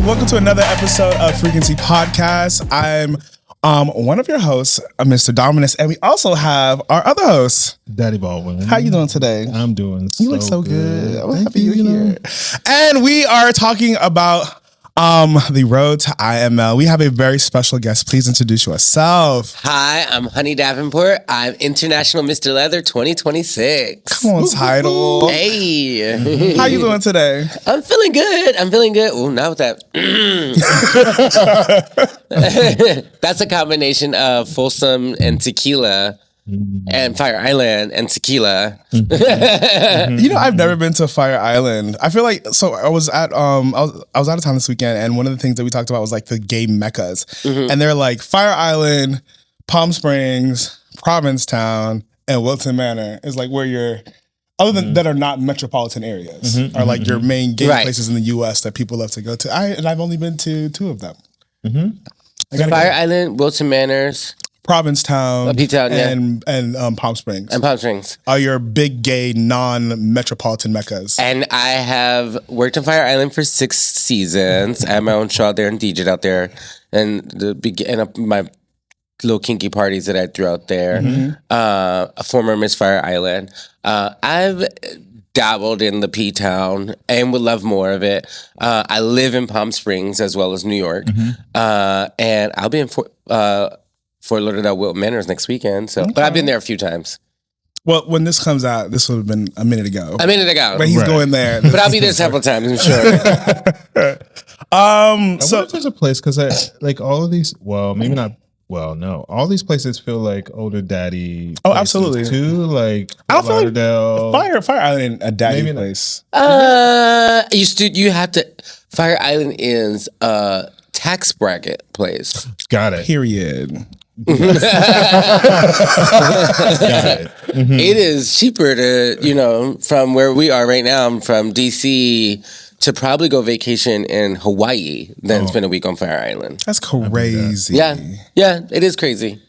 welcome to another episode of Frequency Podcast. I'm one of your hosts, Mr. Dominus, and we also have our other host, Daddy Baldwin. How you doing today? I'm doing You look so good. I'm Thank happy you, you're here. And we are talking about the road to IML. We have a very special guest. Please introduce yourself. Hi, I'm Honey Davenport. I'm International Mr. Leather 2026. Come on, title. Hey. How you doing today? I'm feeling good. Oh, not with that. That's a combination of Folsom and tequila. And Fire Island and tequila. You know, I've never been to Fire Island. I feel like I was at I was out of town this weekend, and one of the things that we talked about was like the gay meccas, and they're like Fire Island, Palm Springs, Provincetown, and Wilton Manor is like where you're. Other than that are not metropolitan areas, are like your main gay places in the U.S. that people love to go to. I've only been to two of them. Fire Island, Wilton Manors. Provincetown P-Town, and Palm Springs. And Palm Springs. Are your big gay non-metropolitan meccas. And I have worked on Fire Island for 6 seasons. I have my own show out there and DJ'd out there. And my little kinky parties that I threw out there. A former Miss Fire Island. I've dabbled in the P-Town and would love more of it. I live in Palm Springs as well as New York. And I'll be in Fort Lauderdale, Wilton Manors next weekend. So, But I've been there a few times. Well, when this comes out, this would have been a minute ago. But he's going there. But I'll be there several times, I'm sure. I wonder if there's a place because like all of these. Well, maybe not. Well, no. All these places feel like older daddy. Oh, absolutely. Too like I don't feel Lauderdale. like Fire Island a daddy Maybe place. You have to. Fire Island is a tax bracket place. Got it. Period. It is cheaper to, from where we are right now, I'm from DC, to probably go vacation in Hawaii than spend a week on Fire Island. That's crazy. Yeah, it is crazy.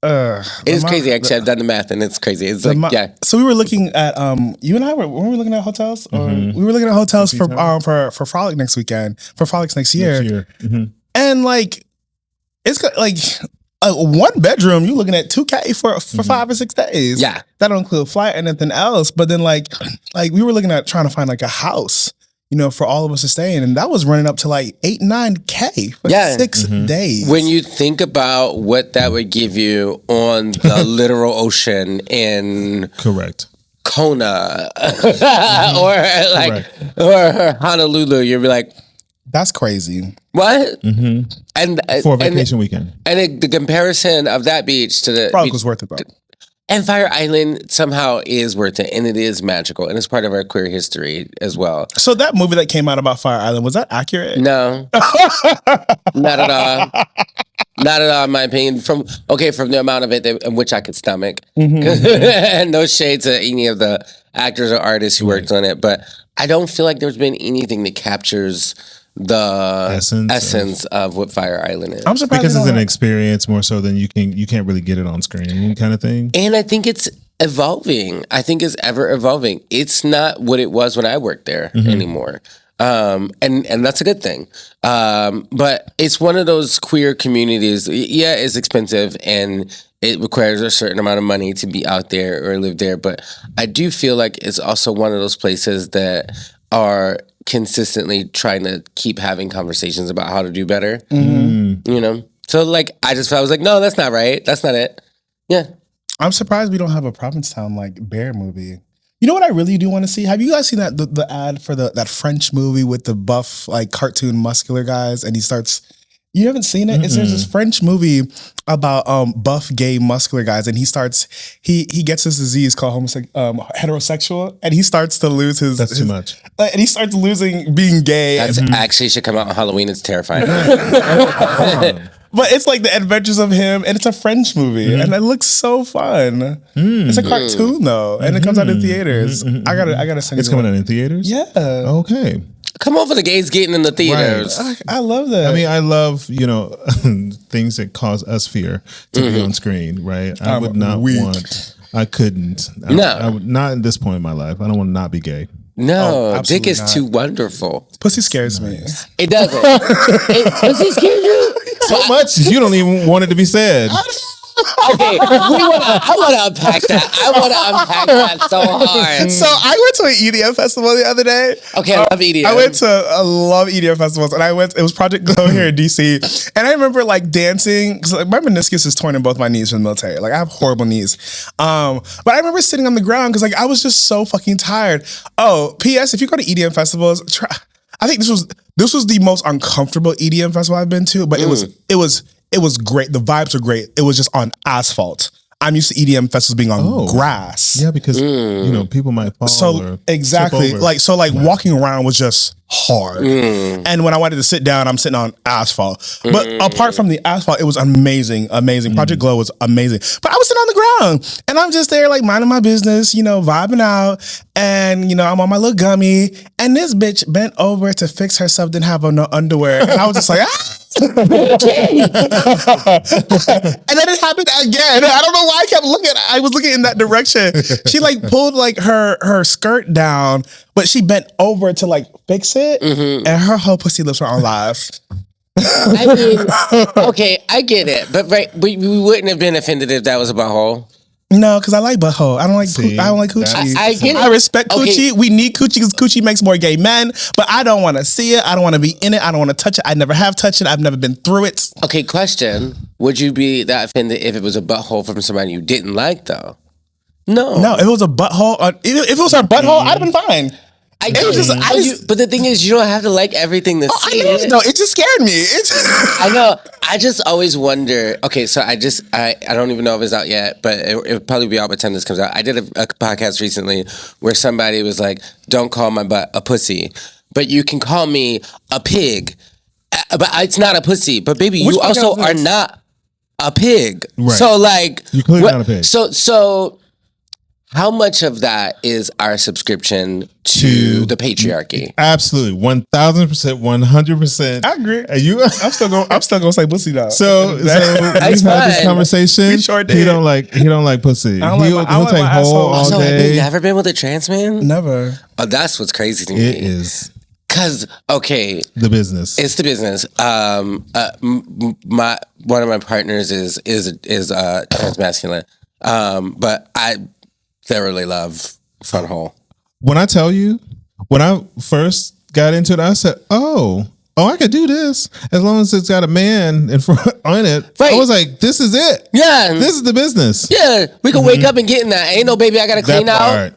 It is crazy. Actually, I've done the math and it's crazy. It's So we were looking at you and I were we looking at hotels, or we were looking at hotels for Frolic next weekend, for Frolics next year. And like it's like a 1 bedroom, you're looking at $2,000 for 5 or 6 days. Yeah, that don't include flight and anything else. But then like we were looking at trying to find like a house, for all of us to stay in, and that was running up to like $8-9K for 6 days. When you think about what that would give you on the literal ocean in Kona or Honolulu, you'll be like, that's crazy. What? And for a vacation weekend. And the comparison of that beach to the probably was worth it though. And Fire Island somehow is worth it, and it is magical, and it's part of our queer history as well. So that movie that came out about Fire Island, was that accurate? No, not at all. Not at all, in my opinion. From the amount of it in which I could stomach, and no shade to any of the actors or artists who worked on it, but I don't feel like there's been anything that captures the essence of what Fire Island is. I'm surprised because it's an experience more so than you can't really get it on screen kind of thing. And I think it's evolving. I think it's ever evolving. It's not what it was when I worked there anymore. And that's a good thing. But it's one of those queer communities. Yeah, it's expensive and it requires a certain amount of money to be out there or live there. But I do feel like it's also one of those places that are consistently trying to keep having conversations about how to do better. So like I was like, no, that's not right. That's not it. Yeah. I'm surprised we don't have a Provincetown like bear movie. You know what I really do want to see? Have you guys seen the ad for that French movie with the buff like cartoon muscular guys, and he starts. You haven't seen it? There's this French movie about buff gay muscular guys, and he gets this disease called heterosexual, and he starts to lose his. That's too much. And he starts losing being gay. That's actually should come out on Halloween. It's terrifying. But it's like the adventures of him, and it's a French movie, and it looks so fun. It's a cartoon though, and it comes out in theaters. I gotta send It's coming out in theaters? Yeah. Okay. Come over, the gays getting in the theaters. Right. I love that. I mean, I love, things that cause us fear to be on screen, right? I couldn't. No. I would not at this point in my life. I don't want to not be gay. No, dick absolutely is not. too wonderful. Pussy scares me. It doesn't. Pussy scares you? So much you don't even want it to be said. Okay, I want to unpack that. I want to unpack that so hard. So I went to an EDM festival the other day. Okay, I love EDM. I love EDM festivals, and it was Project Glow here in DC, and I remember like dancing because like, my meniscus is torn in both my knees from the military. Like I have horrible knees, but I remember sitting on the ground because like I was just so fucking tired. Oh, P.S. If you go to EDM festivals, I think this was the most uncomfortable EDM festival I've been to, but it was great. The vibes were great. It was just on asphalt. I'm used to EDM festivals being on grass. Yeah, because people might fall. So exactly, walking around was just hard. And when I wanted to sit down, I'm sitting on asphalt. But apart from the asphalt, it was amazing. Project Glow was amazing. But I was sitting on the ground, and I'm just there like minding my business, vibing out, and I'm on my little gummy, and this bitch bent over to fix herself, didn't have on no underwear, and I was just like, and then it happened again. I don't know why I kept looking. I was looking in that direction. She like pulled like her skirt down, but she bent over to like fix it, and her whole pussy lips were on live. I mean, okay, I get it, but we wouldn't have been offended if that was a butthole. No, because I like butthole. I don't like coochie. I get it. I respect coochie. We need coochie because coochie makes more gay men, but I don't want to see it. I don't want to be in it. I don't want to touch it. I never have touched it. I've never been through it. Okay, question. Would you be that offended if it was a butthole from somebody you didn't like, though? No. No, if it was a butthole, if it was her butthole, I'd have been fine. But the thing is, you don't have to like everything to see it. No, it just scared me. I know. I just always wonder. Okay, so I don't even know if it's out yet, but it'll probably be out by the time this comes out. I did a podcast recently where somebody was like, "Don't call my butt a pussy, but you can call me a pig." But it's not a pussy. But baby, you also are not a pig. Right. So like, you're clearly not a pig. So. How much of that is our subscription to the patriarchy? Absolutely, 1,000%, 100%. I agree. I'm still gonna say pussy though. So we've had this conversation. We sure did. He don't like pussy. He'll take whole all so day. Have you never been with a trans man? Never. Oh, that's what's crazy to me. It is. Cause the business. It's the business. One of my partners is transmasculine. But I thoroughly love front hole. When I tell you, when I first got into it, I said, "Oh, I could do this as long as it's got a man in front on it." Right. I was like, "This is it. Yeah, this is the business." Yeah, we can wake up and get in that. Ain't no baby, I gotta clean out.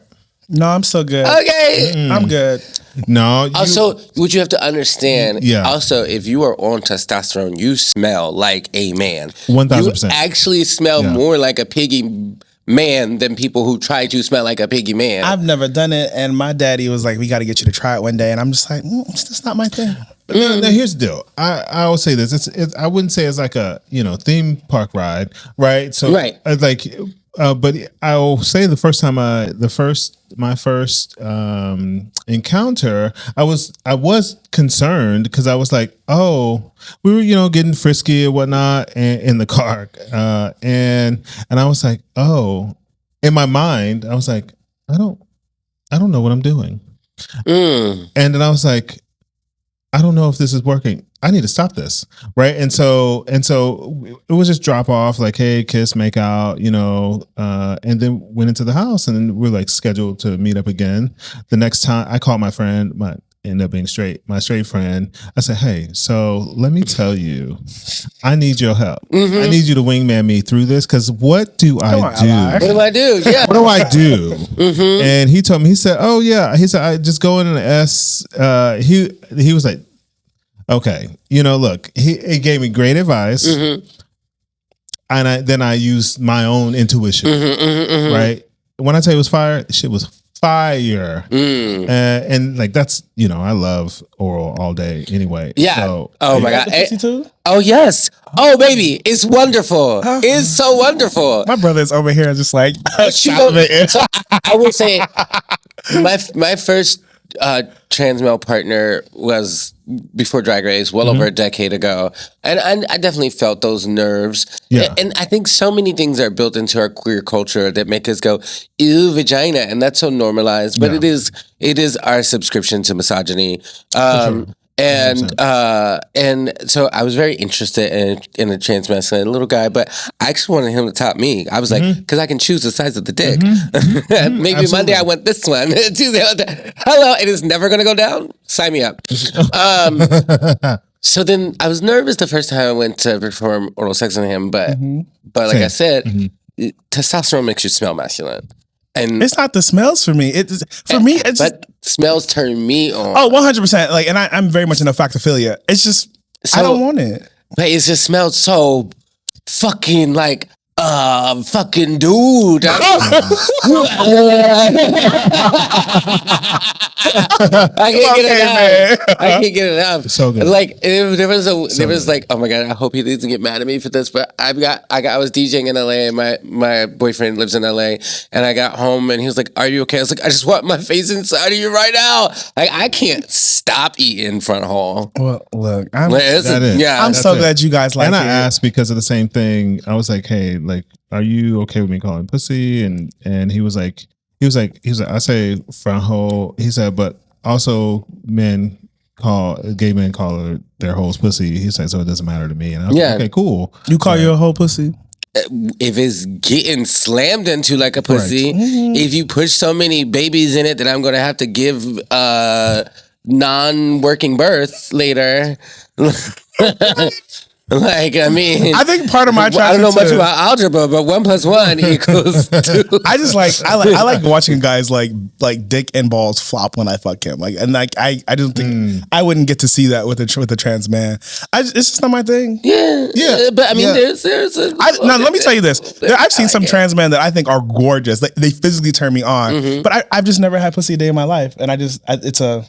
No, I'm so good. Okay, I'm good. No. Also, what you have to understand. Yeah. Also, if you are on testosterone, you smell like a man. 1,000%. You actually smell more like a piggy man than people who try to smell like a piggy man. I've never done it, and my daddy was like, "We got to get you to try it one day," and I'm just like, "That's not my thing." Now here's the deal. I will say this. It's I wouldn't say it's like a theme park ride, right? So like, but I will say my first encounter, I was concerned because I was like, oh, we were getting frisky and whatnot in the car, and I was like, oh, in my mind I was like, I don't know what I'm doing, and then I was like, I don't know if this is working. I need to stop this, right? And so it was just drop off, like, hey, kiss, make out, and then went into the house, and then we're like scheduled to meet up again. The next time I called my friend, ended up being my straight friend. I said, hey, so let me tell you, I need your help. I need you to wingman me through this, because what do I do? What do I do? Yeah. What do I do? And he told me, he said, oh yeah. He said, I just go in an S. He was like, okay, look, he gave me great advice. And then I used my own intuition, right? When I tell you it was fire, shit was fire. And like, that's, I love oral all day anyway. Yeah. So, oh my God. Oh yes. Oh baby, it's wonderful. It's so wonderful. My brother's over here just like, I will say my first trans male partner was before Drag Race, well over a decade ago, and I definitely felt those nerves. Yeah. And I think so many things are built into our queer culture that make us go, ew, vagina, and that's so normalized. But it is our subscription to misogyny. And so I was very interested in a trans masculine little guy, but I actually wanted him to top me. I was like, because I can choose the size of the dick. Maybe Absolutely. Monday I want this one. Tuesday, hello, it is never gonna go down. Sign me up. So then I was nervous the first time I went to perform oral sex on him, but like I said, testosterone makes you smell masculine. And It's not the smells for me. It's but smells turn me on. Oh, 100%. Like, and I'm very much in a factophilia. It's just I don't want it. But it just smells so fucking like fucking dude. I can't get it out. I can't get it out. So good. Like there was like, oh my god, I hope he doesn't get mad at me for this. But I was DJing in LA and my boyfriend lives in LA, and I got home and he was like, "Are you okay?" I was like, "I just want my face inside of you right now." Like I can't stop eating front hall. Well, look, I'm That's so glad you guys like and it. I asked because of the same thing. I was like, "Hey, like, are you okay with me calling pussy?" And he was like, I say front hole. He said, but also gay men call their hoes pussy. He said, so it doesn't matter to me. And I was like, okay, cool. You call your whole pussy? If it's getting slammed into like a pussy, if you push so many babies in it that I'm going to have to give non-working birth later. Like, I mean, I think part of my I don't know much about algebra, but 1 + 1 equals 2. I like watching guys like dick and balls flop when I fuck him. Like, and like I don't think I wouldn't get to see that with a trans man. It's just not my thing. Yeah. But I mean, there's now let me tell you this. I've seen some trans men that I think are gorgeous. They physically turn me on, but I've just never had pussy a day in my life, and it's a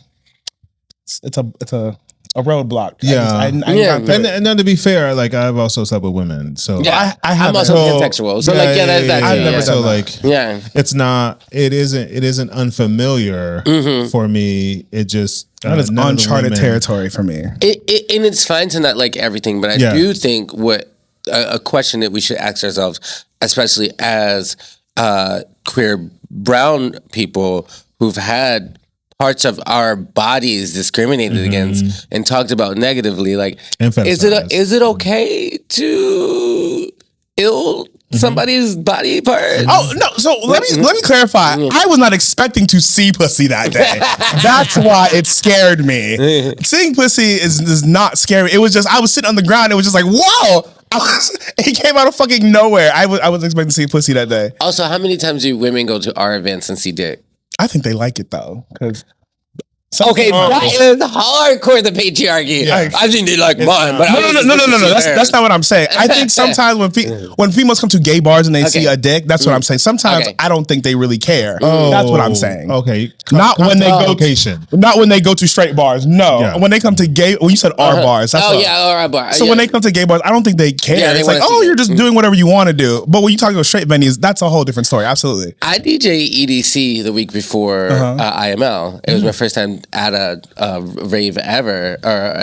roadblock. And to be fair, like I've also slept with women, so I'm also pansexual. So it's not. It isn't unfamiliar for me. It just that is uncharted territory for me. And it's fine to not like everything, but I do think a question that we should ask ourselves, especially as queer brown people who've had parts of our bodies discriminated against and talked about negatively, like is it okay to ill somebody's body part? Oh no! So let me clarify. I was not expecting to see pussy that day. That's why it scared me. Seeing pussy is not scary. It was just I was sitting on the ground. It was just like whoa. It came out of fucking nowhere. I wasn't expecting to see pussy that day. Also, how many times do women go to our events and see dick? I think they like it though, because that is hardcore the patriarchy. Yeah. I think they like mine, but no. That's not what I'm saying. I think sometimes when females come to gay bars and they see a dick, that's what I'm saying. Sometimes I don't think they really care. That's what I'm saying. Okay, not when they go to straight bars. No, when they come to gay. Well, you said R bars. That's R bars. So when they come to gay bars, I don't think they care. Yeah, it's like, you're just doing whatever you want to do. But when you talk about straight venues, that's a whole different story. Absolutely. I DJ EDC the week before IML. It was my first time at a rave ever, or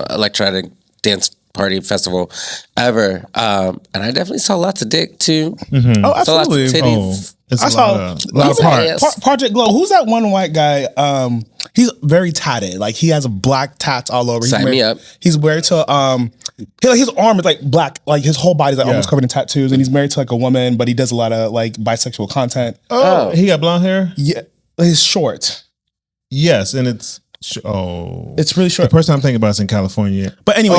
electronic dance party festival ever, and I definitely saw lots of dick too. Oh, absolutely. Saw lots of titties. I saw a lot of parts. Project Glow. Who's that one white guy? He's very tatted. Like he has black tats all over. Sign me up. He's married to his arm is like black, like his whole body's like almost covered in tattoos, and he's married to like a woman, but he does a lot of like bisexual content. Oh, he got blonde hair. Yeah, he's short. Yes, and it's really short. The person I'm thinking about is in California. But anyway,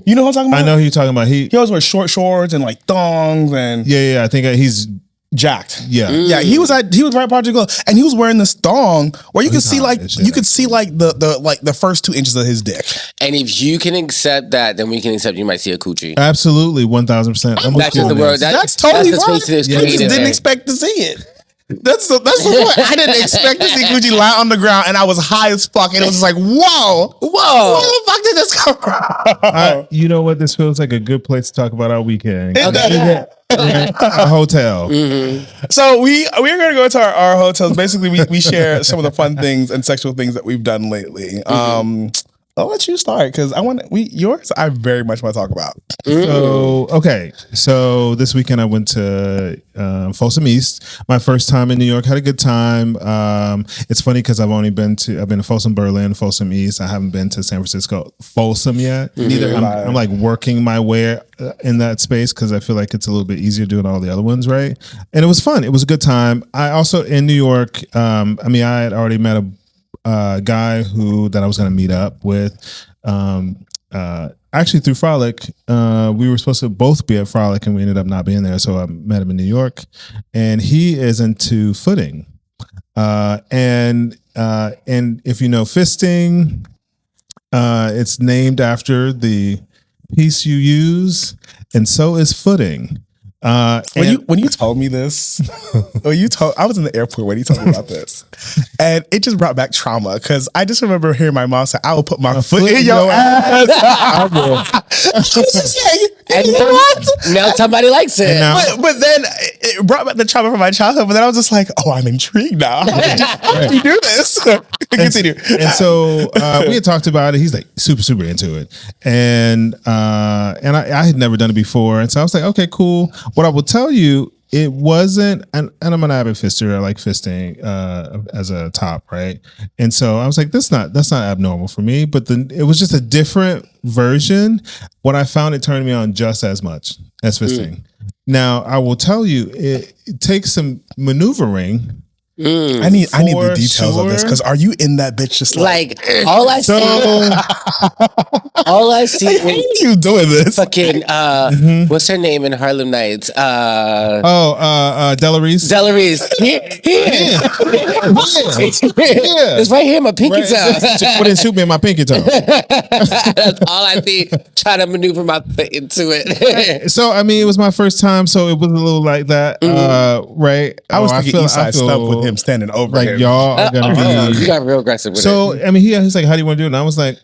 you know what I'm talking about? I know who you're talking about. He always wears short shorts and like thongs and I think he's jacked. Yeah, he was right at Project Glow, and he was wearing this thong where you could see the first 2 inches of his dick. And if you can accept that, then we can accept you might see a coochie. Absolutely, 1,000%. That's just the word. That's totally fine. I just didn't expect to see it. That's the point. I didn't expect to see Gucci lie on the ground, and I was high as fuck, and it was just like, whoa, where the fuck did this come from? You know what? This feels like a good place to talk about our weekend. a hotel. So we're gonna go to our hotels. Basically, we share some of the fun things and sexual things that we've done lately. I'll let you start because yours I very much want to talk about. So this weekend I went to Folsom East. My first time in New York. Had a good time. It's funny because I've been to Folsom, Berlin, Folsom East. I haven't been to San Francisco, Folsom yet. Neither. I'm like working my way in that space because I feel like it's a little bit easier doing all the other ones, right? And it was fun. It was a good time. I also in New York. I had already met a guy that I was going to meet up with. Actually through Frolic, we were supposed to both be at Frolic and we ended up not being there. So I met him in New York and he is into footing. And if you know fisting, it's named after the piece you use and so is footing. When you told me this, I was in the airport when you told me about this, and it just brought back trauma because I just remember hearing my mom say, "I will put my foot in your ass." I will. Now somebody likes it. But then it brought back the trauma from my childhood. But then I was just like, "Oh, I'm intrigued now. How do you do this?" Continue. And so we had talked about it. He's like super into it, and I had never done it before, and so I was like, "Okay, cool." What I will tell you, it wasn't, and I'm an avid fister. I like fisting as a top, right? And so I was like, that's not abnormal for me. But it was just a different version. What I found, it turned me on just as much as fisting. Now I will tell you, it takes some maneuvering. I need the details of this because are you in that bitch just like all I see is you doing this fucking what's her name in Harlem Nights? Delareese. It's right here, my pinky toe. Wouldn't shoot me in my pinky toe. That's all I see. Trying to maneuver my foot into it. So it was my first time, so it was a little like that, right? I was thinking Eastside Stump with him standing over like him. Y'all are gonna be. You got real aggressive with it. So he's like, "How do you want to do it?" And I was like,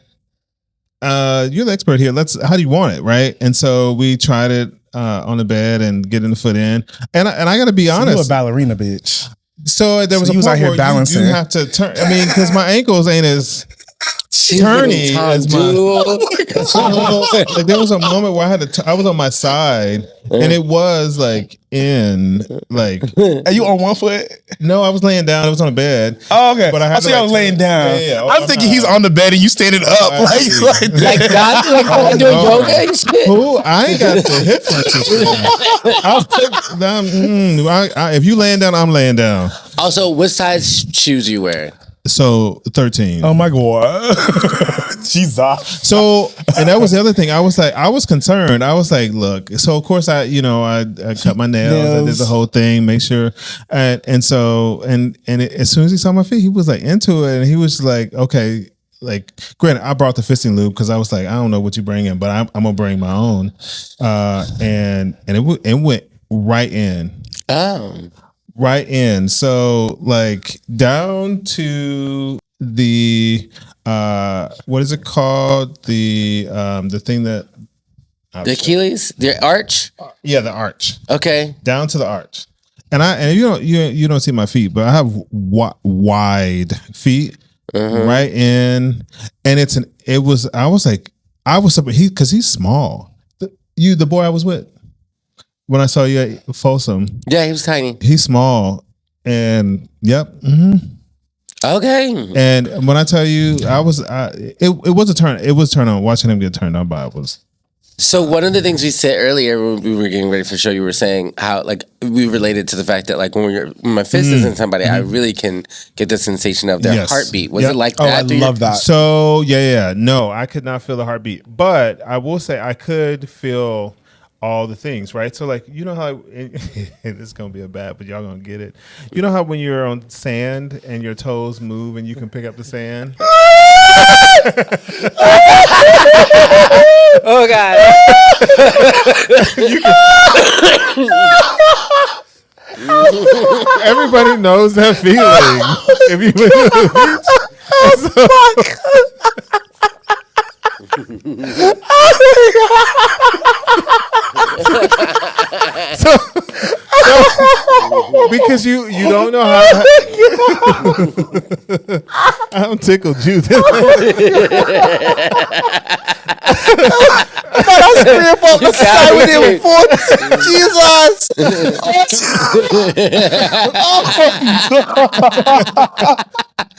"You're the expert here. How do you want it?" Right? And so we tried it on the bed and getting the foot in. And I got to be honest, you a ballerina, bitch. So there was a point out here where balancing. You have to turn. Because my ankles ain't as turny as my. Like there was a moment where I was on my side and it was like in like. Are you on one foot? No, I was laying down. I was on a bed. Oh, okay. But I was laying down. Yeah. I'm thinking he's on the bed and you standing up like doing yoga. Who? I ain't got the hip flexors. If you laying down, I'm laying down. Also, what size shoes you wear? So 13. Oh my God. Jesus. So, and that was the other thing. I was concerned. I was like, look, so of course I cut my nails. I did the whole thing, make sure. And so, as soon as he saw my feet, he was like into it. And he was like, okay, like, granted, I brought the fisting lube because I was like, I don't know what you bring in, but I'm going to bring my own. And it went right in. Oh. Right in. So like down to the what is it called? The thing that the Achilles? The arch? Yeah, the arch. Okay. Down to the arch. And you don't see my feet, but I have wide feet. Right in. And I was surprised because he's small. The boy I was with. When I saw you at Folsom. Yeah, he was tiny. He's small. And yep. Okay. And when I tell you, it was a turn. It was turn on. Watching him get turned on by it was. So one of the things we said earlier when we were getting ready for the show, you were saying how like we related to the fact that like when my fist is in somebody, I really can get the sensation of their heartbeat. Was it like that? I love that. So yeah. No, I could not feel the heartbeat, but I will say I could feel all the things, right? So like, you know how this is gonna be a bad, but y'all gonna get it. You know how when you're on sand and your toes move and you can pick up the sand? Oh God. Everybody knows that feeling. If you Because you don't know how. I'm tickled, you. That's grandpa. That's the with him for Jesus.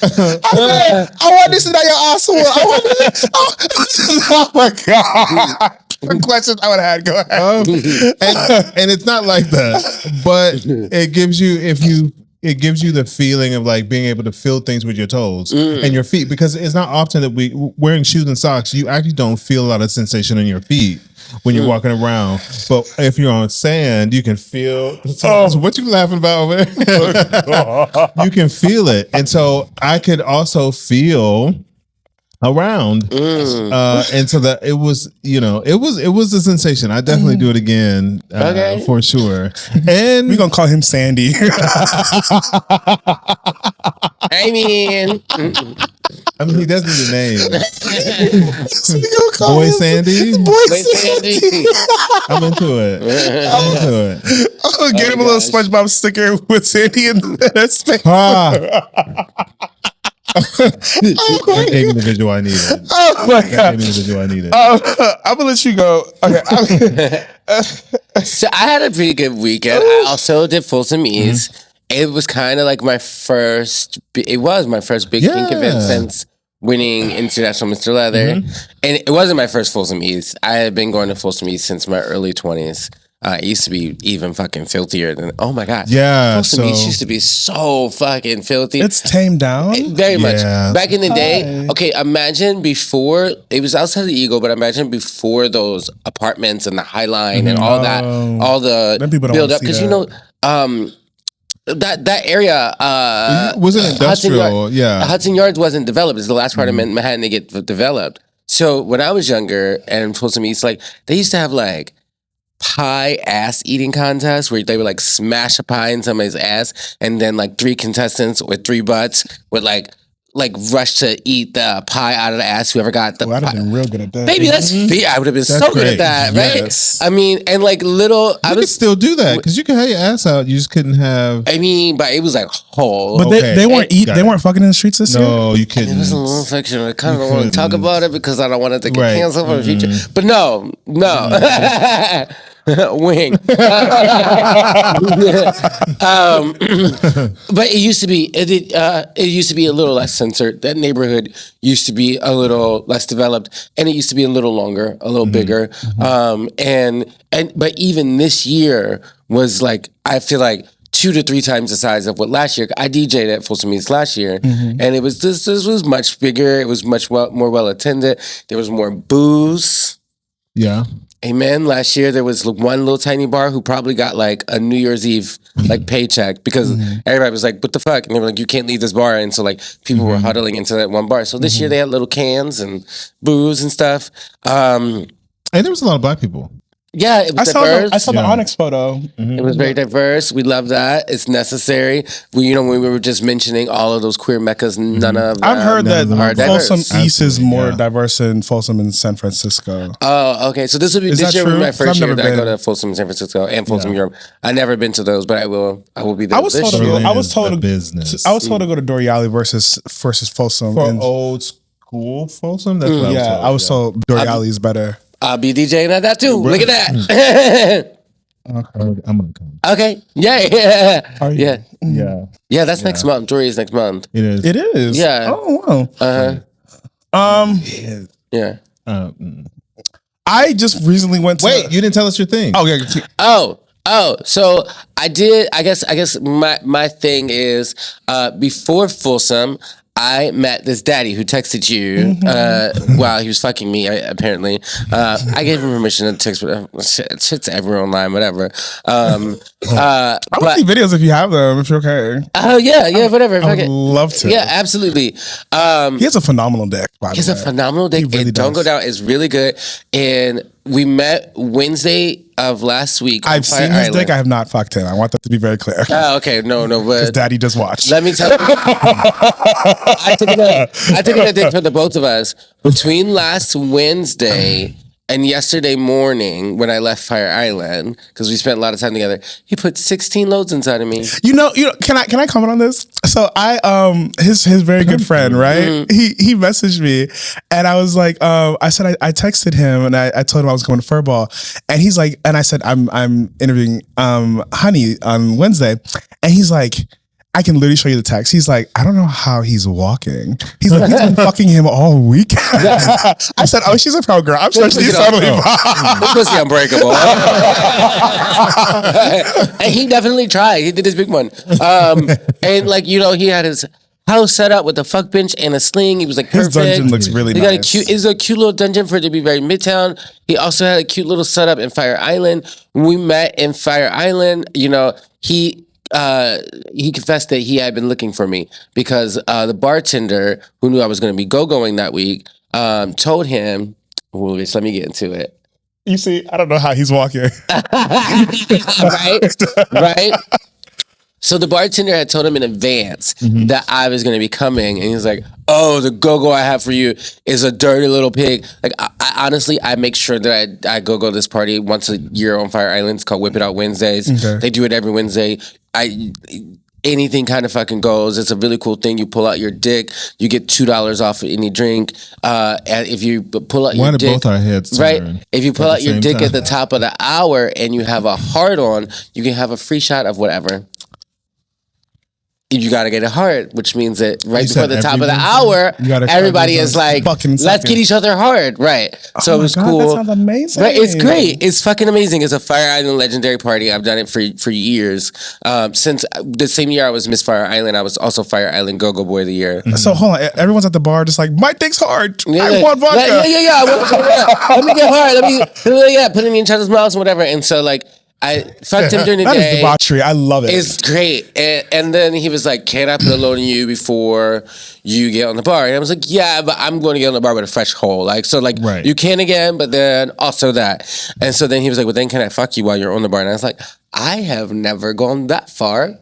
I want this in your asshole. I want this. Oh my god. The questions I would have had. Go ahead. And it's not like that, but it gives you it gives you the feeling of like being able to feel things with your toes and your feet, because it's not often that we wearing shoes and socks, you actually don't feel a lot of sensation in your feet when you're walking around. But if you're on sand, you can feel so what you laughing about over there? You can feel it. And so I could also feel around and so that it was, it was a sensation. I definitely do it again for sure. And we're gonna call him Sandy. I mean, he does need a name. Boy Sandy. Boy Sandy. I'm into it. Oh, get him a little SpongeBob sticker with Sandy in that space. That gave me the visual I needed. Oh my god! Gave me the visual I needed. I'm gonna let you go. Okay. So I had a pretty good weekend. I also did Folsom East. It was kind of like my first. It was my first big pink event since winning International Mr. Leather, and it wasn't my first Folsom East. I had been going to Folsom East since my early 20s. It used to be even fucking filthier than, oh my god. Yeah. Folsom East used to be so fucking filthy. It's tamed down. Very much. Back in the day, okay, imagine before, it was outside of the Eagle, but imagine before those apartments and the High Line and all that, all the build up. Because, that area wasn't industrial. Hudson Yards wasn't developed. It's the last part of Manhattan to get developed. So when I was younger and Folsom East, like, they used to have like pie ass eating contests where they would like smash a pie in somebody's ass, and then like 3 contestants with 3 butts would like rush to eat the pie out of the ass. Whoever got the I'd have been real good at that. Baby, that's I would have been so good at that, right? Yes. I mean, and like little, I could still do that because you could have your ass out. You just couldn't have. I mean, but it was like whole. But they weren't they weren't fucking in the streets this year. No, you couldn't. It was a little fiction. I kind of don't want to talk about it because I don't want it to get canceled for the future. But no. Wing. But it used to be it used to be a little less censored. That neighborhood used to be a little less developed, and it used to be a little longer, a little bigger. But even this year was like, I feel like 2 to 3 times the size of what last year. I DJ'd at Folsom East last year, and it was this was much bigger. It was much more well attended. There was more booze. Yeah. Amen. Last year there was one little tiny bar who probably got like a New Year's Eve like paycheck because everybody was like, "What the fuck?" And they were like, "You can't leave this bar." And so like people were huddling into that one bar. So this year they had little cans and booze and stuff. And there was a lot of black people. Yeah, it was diverse. I saw the Onyx photo. It was very diverse. We love that. It's necessary. We were just mentioning all of those queer meccas. None of them I've heard that Folsom East is more Absolutely, diverse than Folsom in San Francisco. Oh, okay. So this will be Is this that year will be true? my 'Cause I've first year never that I go been. to Folsom San Francisco and Folsom Europe. I've never been to those, but I will be there. I was told to year. go. I was told The to business. I was told to go to Doriali versus Folsom. For And- old school Folsom. That's what yeah, I was told Doriali is better. I'll be DJing at that too. Look at that. I'm gonna come. Okay. Yeah. Are you? Yeah, Yeah, that's next month. Dory is next month. it is. It is. Yeah. Oh wow. Yeah. I just recently went to. Wait, you didn't tell us your thing. Oh yeah. So I did. I guess my thing is before Folsom, I met this daddy who texted you while he was fucking me, apparently. I gave him permission to text, shit's everywhere online, whatever. I want to see videos if you have them, if you're okay. Oh, yeah, whatever. I would love to. Yeah, absolutely. He has a phenomenal deck, by the way. He has a phenomenal deck. He really Don't Go does. Down is really good. And we met Wednesday of last week. I've seen his deck. I have not fucked him. I want that to be very clear. Oh, okay. No. His But daddy does watch. let me tell you, I took a dick for the both of us. Between last Wednesday And yesterday morning, when I left Fire Island, because we spent a lot of time together, he put 16 loads inside of me. You know, can I comment on this? So his very good friend, right? He messaged me, and I was like, I said I texted him, and I told him I was going to Furball, and he's like, and I said I'm interviewing Honey on Wednesday, and he's like, I can literally show you the text. He's like, I don't know how he's walking. He's like, he's been fucking him all week. I said, oh, she's a pro girl. I'm sure she's totally fine. Pussy unbreakable. And he definitely tried. He did his big one. And like, you know, he had his house set up with a fuck bench and a sling. He was like perfect. His dungeon looks really nice. It's a cute little dungeon for it to be very midtown. He also had a cute little setup in Fire Island. When we met in Fire Island, you know, he confessed that he had been looking for me because the bartender who knew I was going to be going that week told him, just let me get into it. You see, I don't know how he's walking. Right? So the bartender had told him in advance that I was going to be coming, and he's like, "Oh, the go-go I have for you is a dirty little pig." Like, I honestly, I make sure that I go this party once a year on Fire Island. It's called Whip It Out Wednesdays. Okay. They do it every Wednesday. Anything kind of fucking goes. It's a really cool thing. You pull out your dick, you get $2 off any drink. And if you pull out your dick, both our heads right? If you pull out your dick at the top of the hour and you have a hard on, you can have a free shot of whatever. You got to get it hard, which means that right before the top of the hour, everybody is like, let's get each other hard. Right. So it was cool. That sounds amazing. Right. It's great. It's fucking amazing. It's a Fire Island legendary party. I've done it for years. Since the same year I was Miss Fire Island, I was also Fire Island Go-Go Boy of the Year. So hold on. Everyone's at the bar just like, my dick's hard. I want vodka. Yeah. Let me get hard. Put it in each other's mouths and whatever. And so like, I fucked him during the day. That is debauchery. I love it. It's great. And then he was like, can I put a load on you before you get on the bar? And I was like, yeah, but I'm going to get on the bar with a fresh hole. Like, so like, you can again, but then also that. And so then he was like, well, then can I fuck you while you're on the bar? And I was like, I have never gone that far.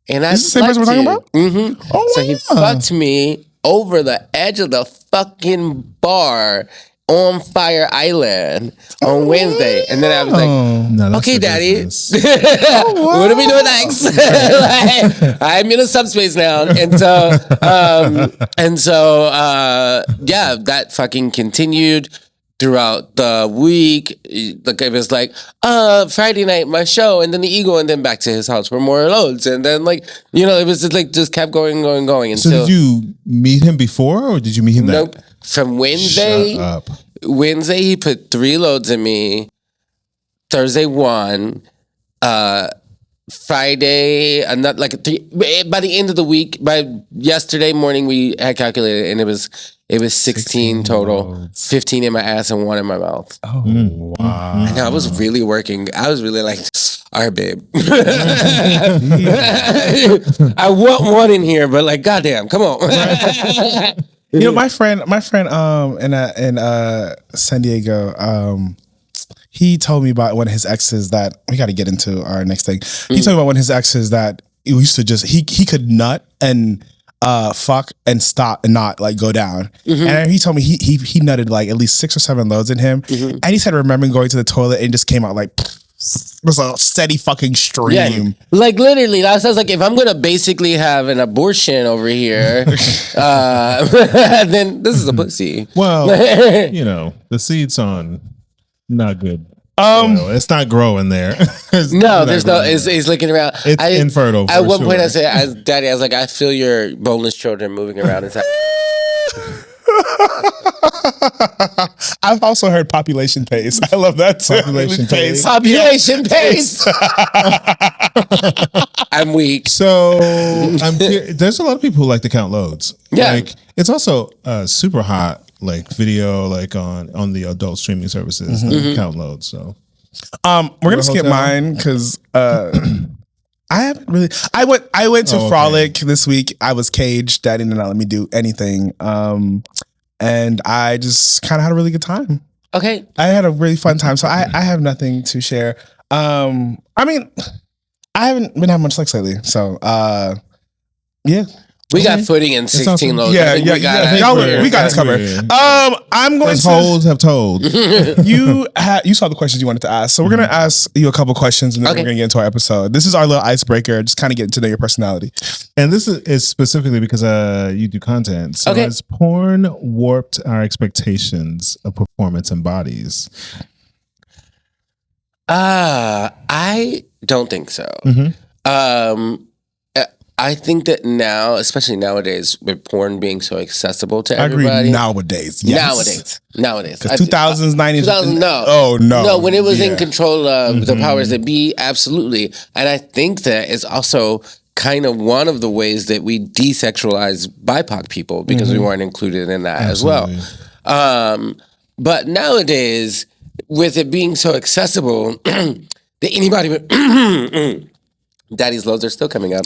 And I Is this the same person we're talking about? Mm-hmm. Oh, so he fucked me over the edge of the fucking bar on Fire Island on Wednesday. And then I was like, okay, daddy. What are we doing next? Like, I'm in a subspace now. And so, yeah, that fucking continued throughout the week. Like, it was like, Friday night, my show, and then the Eagle, and then back to his house for more loads. And then, like, you know, it was just like, just kept going. So did you meet him before, or did you meet him Nope. From Wednesday. Shut up. Wednesday, he put 3 loads in me. Thursday, 1. Friday, not like 3. By the end of the week, by yesterday morning, we had calculated, and it was 16 total. Loads. 15 in my ass and 1 in my mouth. Oh, wow. And I was really working. I was really like, all right, babe. I want 1 in here, but like, goddamn, come on. You know, my friend, in San Diego, he told me about one of his exes that we got to get into our next thing. He told me about one of his exes that he used to just he could nut and fuck and stop and not like go down. And he told me he nutted like at least 6 or 7 loads in him, and he said remembering going to the toilet and just came out like. It was a steady fucking stream. Yeah, like literally, that sounds like if I'm gonna basically have an abortion over here, then this is a pussy. Well, you know, the seed's on not good. It's not growing there. There's no. It's looking around. It's infertile. At one point, I said, "Daddy," I was like, "I feel your boneless children moving around inside." I've also heard population pace. I love that too. Population pace. Population pace. I'm weak. So there's a lot of people who like to count loads. Yeah. Like, it's also super hot like video like on the adult streaming services that count loads. So we're gonna skip mine because I haven't really. I went to Frolic this week. I was caged. Daddy did not let me do anything. And I just kind of had a really good time. Okay. I had a really fun time. So I have nothing to share. I mean, I haven't been having much sex lately. So, yeah. We got footing in 16 awesome. loads. Yeah, I think we got this covered. I'm going As to. holes have told. You saw the questions you wanted to ask, so we're gonna ask you a couple questions, and then we're gonna get into our episode. This is our little icebreaker, just kind of getting to know your personality. And this is specifically because you do content. So has porn warped our expectations of performance and bodies? I don't think so. I think that now, especially nowadays, with porn being so accessible to everybody. I agree. Nowadays, yes. Nowadays. Because 2000s, 90s. 2000, no. Oh, no. No, when it was in control of the powers that be, absolutely. And I think that is also kind of one of the ways that we desexualize BIPOC people because we weren't included in that as well. But nowadays, with it being so accessible, that anybody would... Daddy's loads are still coming up.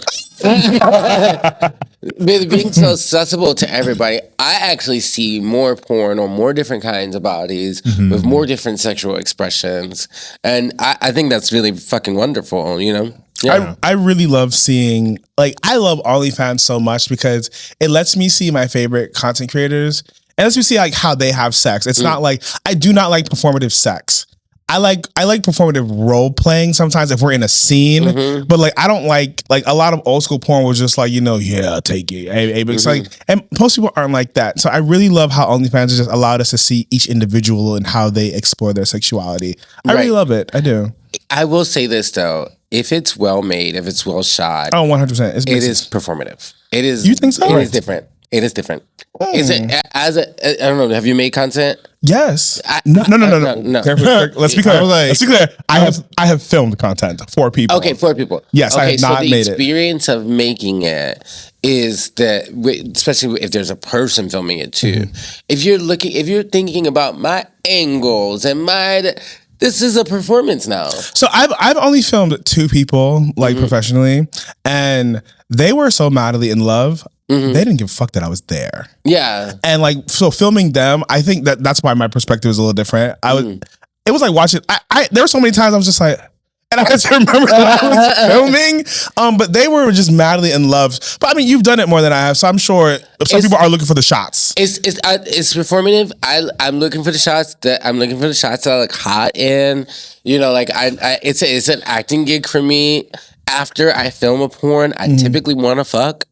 With being so accessible to everybody, I actually see more porn or more different kinds of bodies with more different sexual expressions. And I think that's really fucking wonderful, you know? Yeah. I really love seeing, like, I love OnlyFans so much because it lets me see my favorite content creators and lets me see, like, how they have sex. It's not like, I do not like performative sex. I like performative role playing sometimes if we're in a scene, but like I don't like a lot of old school porn was just like, you know, yeah, take it. It's like, and most people aren't like that. So I really love how OnlyFans just allowed us to see each individual and how they explore their sexuality. I really love it. I do. I will say this though, if it's well made, if it's well shot, 100%, it is performative. It is. You think so? It is different. It is different. Is it I don't know. Have you made content? Yes. No. Let's be clear. I have filmed content for people. Okay, for people. Yes, I have not made it. The experience of making it is that, especially if there's a person filming it too. If you're thinking about my angles and this is a performance now. So I've only filmed 2 people like professionally, and they were so madly in love. They didn't give a fuck that I was there. Yeah. And like, so filming them, I think that's why my perspective is a little different. It was like watching, there were so many times I was just like, and I have to remember that I was filming. But they were just madly in love. But I mean, you've done it more than I have, so I'm sure some people are looking for the shots. It's performative. I'm looking for the shots that I look hot in. You know, like it's an acting gig for me. After I film a porn, I typically want to fuck.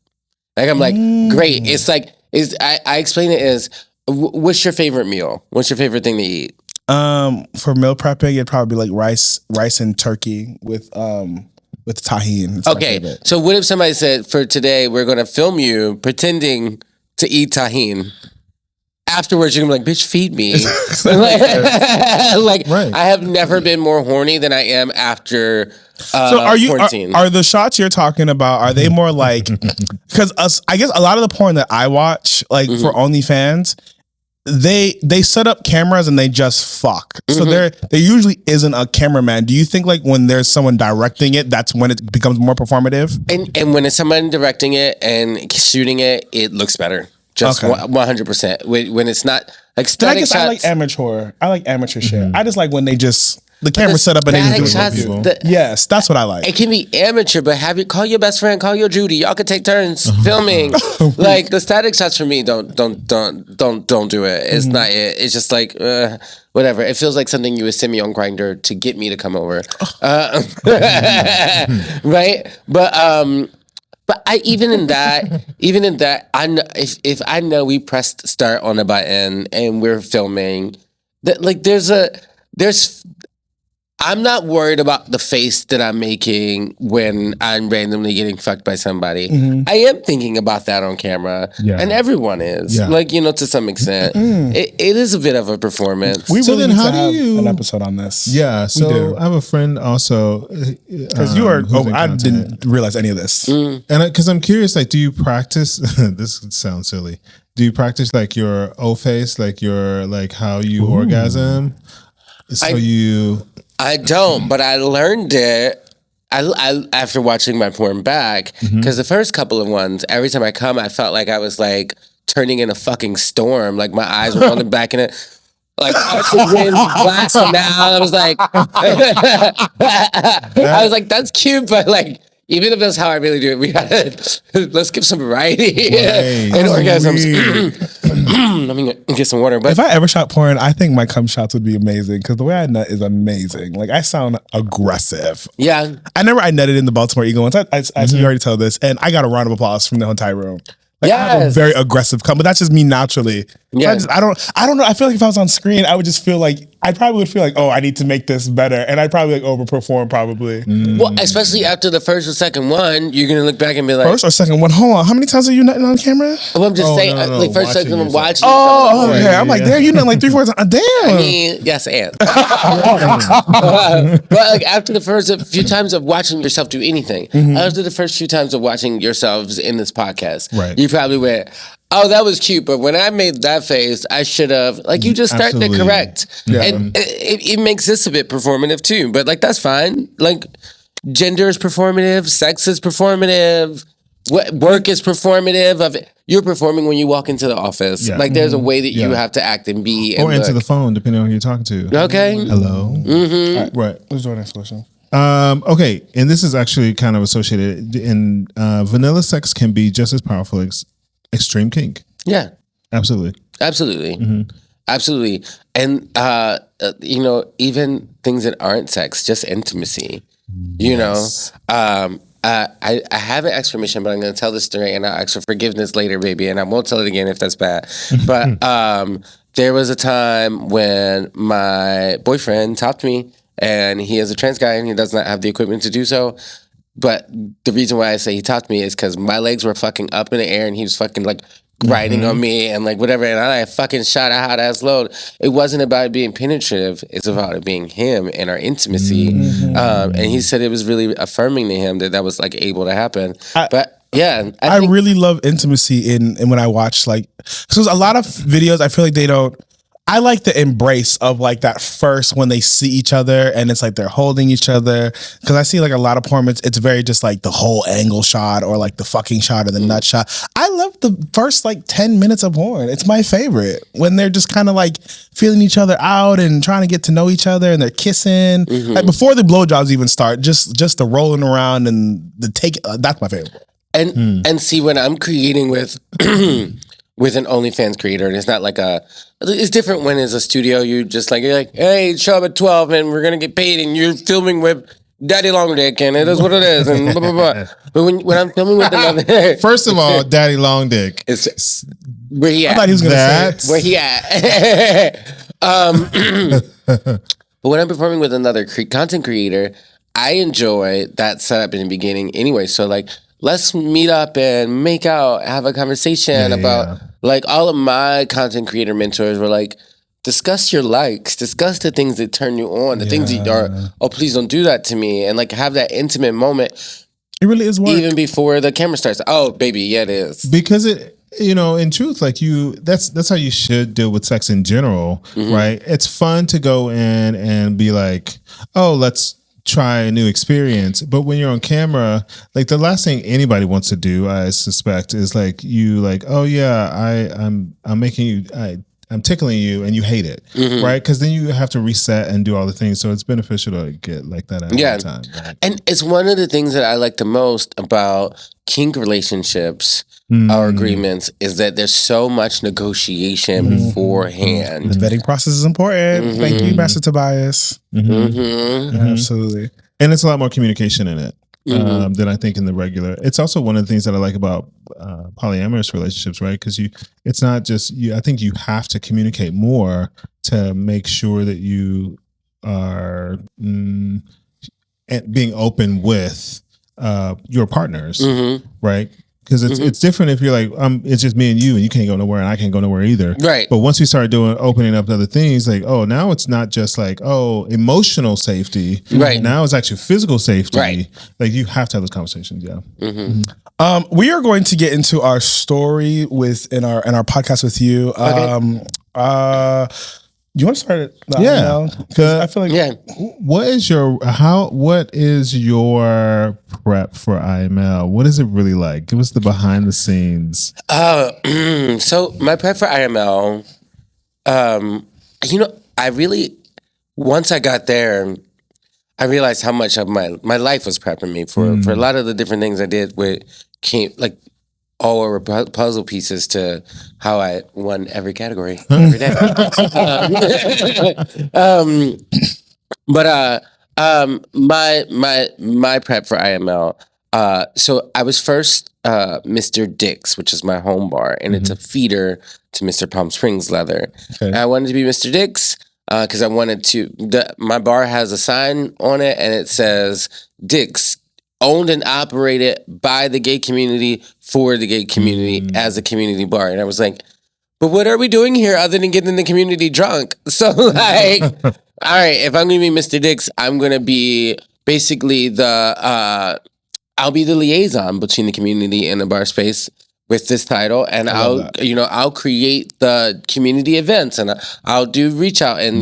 Like I'm like, great. It's like I explain it as, what's your favorite meal? What's your favorite thing to eat? For meal prepping, it'd probably be like rice and turkey with tahini. It's okay, so what if somebody said, for today we're gonna film you pretending to eat tahini? Afterwards, you're gonna be like, bitch, feed me. I have never been more horny than I am after. So are the shots you're talking about, are they more like, because I guess a lot of the porn that I watch, like for OnlyFans, they set up cameras and they just fuck. So there usually isn't a cameraman. Do you think like when there's someone directing it, that's when it becomes more performative? And when it's someone directing it and shooting it, it looks better. Just 100%. When it's not like static shots. I like amateur shit. I just like when they just the camera set up and they just do it with people. Yes, that's what I like. It can be amateur, but call your best friend, call your Judy. Y'all can take turns filming. Like the static shots for me, don't do it. It's not it. It's just like whatever. It feels like something you would send me on Grindr to get me to come over. Right? But even in that, I know if I know we pressed start on a button and we're filming, that like I'm not worried about the face that I'm making when I'm randomly getting fucked by somebody. I am thinking about that on camera, and everyone is like, you know, to some extent. It is a bit of a performance. We really need to have an episode on this. Yeah, so I have a friend also because I didn't realize any of this, and because I'm curious, like, do you practice? This sounds silly. Do you practice like your O face, like your how you orgasm? I don't, but I learned it. I after watching my porn back, because the first couple of ones, every time I come, I felt like I was like turning in a fucking storm. Like my eyes were rolling back in it. Like the wind blasting down. I was like, that's cute, but like even if that's how I really do it, we gotta let's give some variety and orgasms. Let me get some water. But if I ever shot porn, I think my cum shots would be amazing because the way I nut is amazing. Like I sound aggressive. Yeah, I nutted in the Baltimore Eagle once. I you already told this, and I got a round of applause from the entire room. Like, I have a very aggressive cum, but that's just me naturally. Yeah. I don't know. I feel like if I was on screen, I would just feel like I probably would feel like, oh, I need to make this better, and I'd probably like overperform probably. Well, especially after the first or second one, you're gonna look back and be like, first or second one. Hold on, how many times are you nutting on camera? Well, I'm just saying, no, like first, second one, watching. Oh, okay. I'm like, damn, you nutting like 3-4 times. Damn. I mean, yes, and. But like after the first few times of watching yourself do anything, after the first few times of watching yourselves in this podcast, you probably went, oh, that was cute, but when I made that face, I should have, like, you just start to correct. Yeah. And it makes this a bit performative too, but like, that's fine. Like, gender is performative, sex is performative, work is performative. You're performing when you walk into the office. Yeah. Like, there's a way that you have to act and be. Or into the phone, depending on who you're talking to. Okay. Hello. Right. Let's do our next question. Okay, and this is actually kind of associated in vanilla sex can be just as powerful as extreme kink. Yeah, absolutely. And you know, even things that aren't sex, just intimacy. You know, I haven't asked permission, but I'm going to tell this story, and I'll ask for forgiveness later, baby, and I won't tell it again if that's bad. But there was a time when my boyfriend topped me, and he is a trans guy, and he does not have the equipment to do so. But the reason why I say he topped me is because my legs were fucking up in the air and he was fucking like riding on me and like whatever. And I fucking shot a hot ass load. It wasn't about it being penetrative. It's about it being him and our intimacy. And he said it was really affirming to him that was like able to happen. But yeah, I really love intimacy in when I watch like, so a lot of videos, I feel like they don't. I like the embrace of like that first when they see each other and it's like they're holding each other. Cause I see like a lot of porn, it's very just like the whole angle shot or like the fucking shot or the nut shot. I love the first like 10 minutes of porn. It's my favorite when they're just kind of like feeling each other out and trying to get to know each other and they're kissing. Like before the blowjobs even start, just the rolling around and the take, that's my favorite. And see when I'm creating with with an OnlyFans creator, and it's not like it's different when it's a studio. You're like, hey, show up at 12 and we're gonna get paid, and you're filming with Daddy Long Dick, and it is what it is, and blah blah blah. But when I'm filming with another, first of all, Daddy Long Dick, it's where he at? I thought he was gonna say where he at. But when I'm performing with another content creator, I enjoy that setup in the beginning anyway. So like, let's meet up and make out, have a conversation about like all of my content creator mentors were like, discuss your likes, discuss the things that turn you on, the things that are, oh, please don't do that to me. And like have that intimate moment. It really is work. Even before the camera starts. Oh, baby, yeah, it is. Because you know, in truth, like that's how you should deal with sex in general, right? It's fun to go in and be like, oh, let's try a new experience. But when you're on camera, like the last thing anybody wants to do, I suspect, is like you like, oh yeah, I'm making you, I'm tickling you, and you hate it, right? Because then you have to reset and do all the things. So it's beneficial to get like that at the time. Right? And it's one of the things that I like the most about kink relationships or agreements is that there's so much negotiation beforehand. The vetting process is important. Thank you, Master Tobias. Absolutely. And it's a lot more communication in it than I think in the regular. It's also one of the things that I like about polyamorous relationships, right? Because it's not just you. I think you have to communicate more to make sure that you are being open with your partners, right? Because it's different if you're like, it's just me and you can't go nowhere and I can't go nowhere either. Right. But once we start opening up to other things, like, oh, now it's not just like, oh, emotional safety. Right. Now it's actually physical safety. Right. Like you have to have those conversations. Yeah. We are going to get into our story in our podcast with you. Okay. You want to start it? Yeah. I feel like What is your prep for IML? What is it really like? Give us the behind the scenes. So my prep for IML, you know, I really, once I got there, I realized how much of my life was prepping me for a lot of the different things I did with all were puzzle pieces to how I won every category every day. My prep for IML. So I was first Mr. Dick's, which is my home bar, and it's a feeder to Mr. Palm Springs Leather. Okay. And I wanted to be Mr. Dick's because I wanted to. My bar has a sign on it, and it says Dick's, owned and operated by the gay community for the gay community as a community bar. And I was like, but what are we doing here other than getting the community drunk? So like, all right, if I'm going to be Mr. Dick's, I'm going to be basically I'll be the liaison between the community and the bar space with this title, and I'll create the community events, and I'll do reach out, and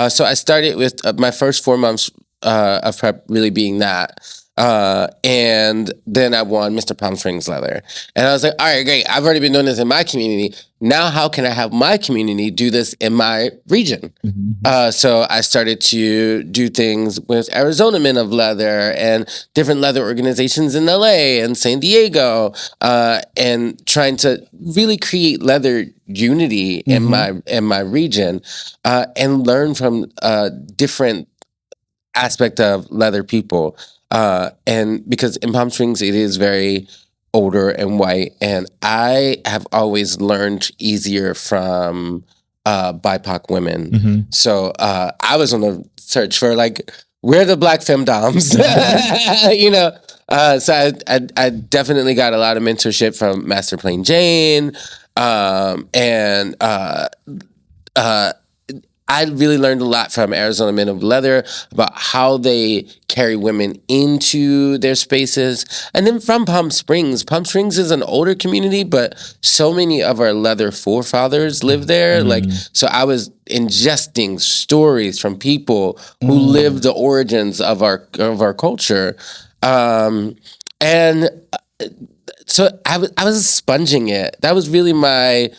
so I started with my first 4 months of prep really being that. And then I won Mr. Palm Springs Leather. And I was like, all right, great. I've already been doing this in my community. Now, how can I have my community do this in my region? So I started to do things with Arizona Men of Leather and different leather organizations in LA and San Diego, and trying to really create leather unity in my region, and learn from different aspect of leather people, and because in Palm Springs it is very older and white, and I have always learned easier from BIPOC women. So I was on the search for like, where the Black femdoms, so I definitely got a lot of mentorship from Master Plain Jane, and I really learned a lot from Arizona Men of Leather about how they carry women into their spaces. And then from Palm Springs is an older community, but so many of our leather forefathers live there. Like, so I was ingesting stories from people who lived the origins of our culture. And so I was sponging it. That was really my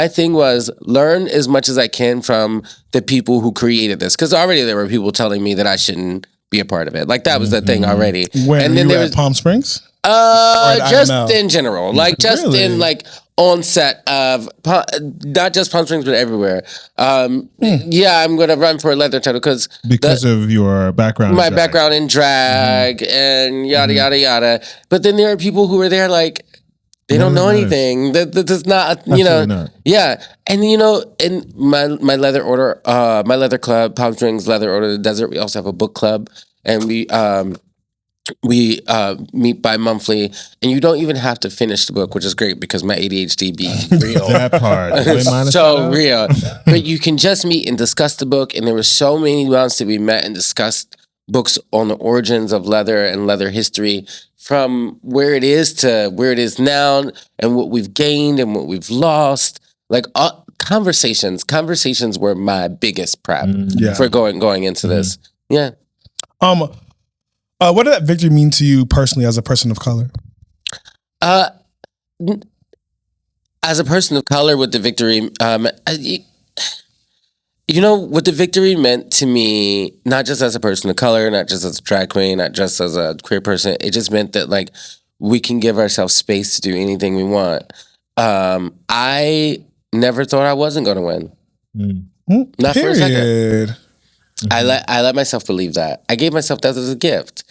thing, was learn as much as I can from the people who created this, because already there were people telling me that I shouldn't be a part of it. Like, that was the thing already. When and then there was Palm Springs, just IML? In general, like just really? In like onset of not just Palm Springs but everywhere. Yeah, I'm gonna run for a leather title because of your background, my background in drag and yada yada yada. But then there are people who are there like, they don't know anything. That does not, not. Yeah. And, in my leather order, my leather club, Palm Springs Leather Order of the Desert, we also have a book club. And we meet bi-monthly. And you don't even have to finish the book, which is great because my ADHD be real. That part. So real. But you can just meet and discuss the book. And there were so many months that we met and discussed books on the origins of leather and leather history, from where it is to where it is now, and what we've gained and what we've lost. Like conversations were my biggest prep for going into this. Yeah. What did that victory mean to you personally as a person of color? As a person of color, with the victory, what the victory meant to me, not just as a person of color, not just as a drag queen, not just as a queer person, it just meant that, like, we can give ourselves space to do anything we want. I never thought I wasn't going to win. Not for a second. I let myself believe that. I gave myself that as a gift.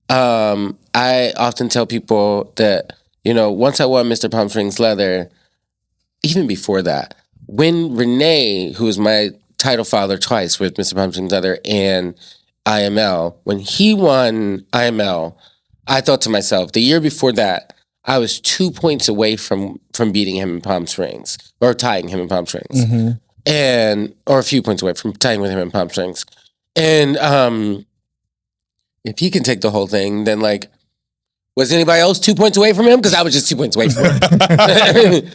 I often tell people that, once I won Mr. Palm Springs Leather, even before that, when Renee, who was my title father twice with Mr. Palm Springs Leather and IML, when he won IML, I thought to myself, the year before that, I was 2 points away from beating him in Palm Springs, or tying him in Palm Springs, or a few points away from tying with him in Palm Springs. And if he can take the whole thing, then, like, was anybody else 2 points away from him? Because I was just 2 points away from him.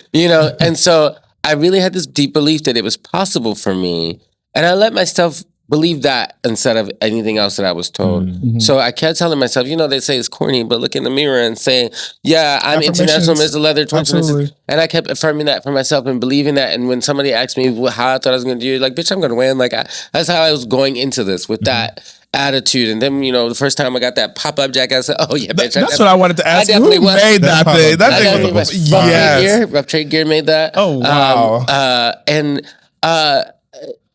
And so I really had this deep belief that it was possible for me. And I let myself believe that instead of anything else that I was told. So I kept telling myself, they say it's corny, but look in the mirror and say, yeah, I'm international Mr. Leather 2026. And I kept affirming that for myself and believing that. And when somebody asked me how I thought I was going to do it, like, bitch, I'm going to win. Like, that's how I was going into this with that attitude. And then, the first time I got that pop-up jacket, I said, oh, yeah, bitch. That's what I wanted to ask. Who made that thing? That thing was, yes. Rough Trade Gear made that. Oh, wow.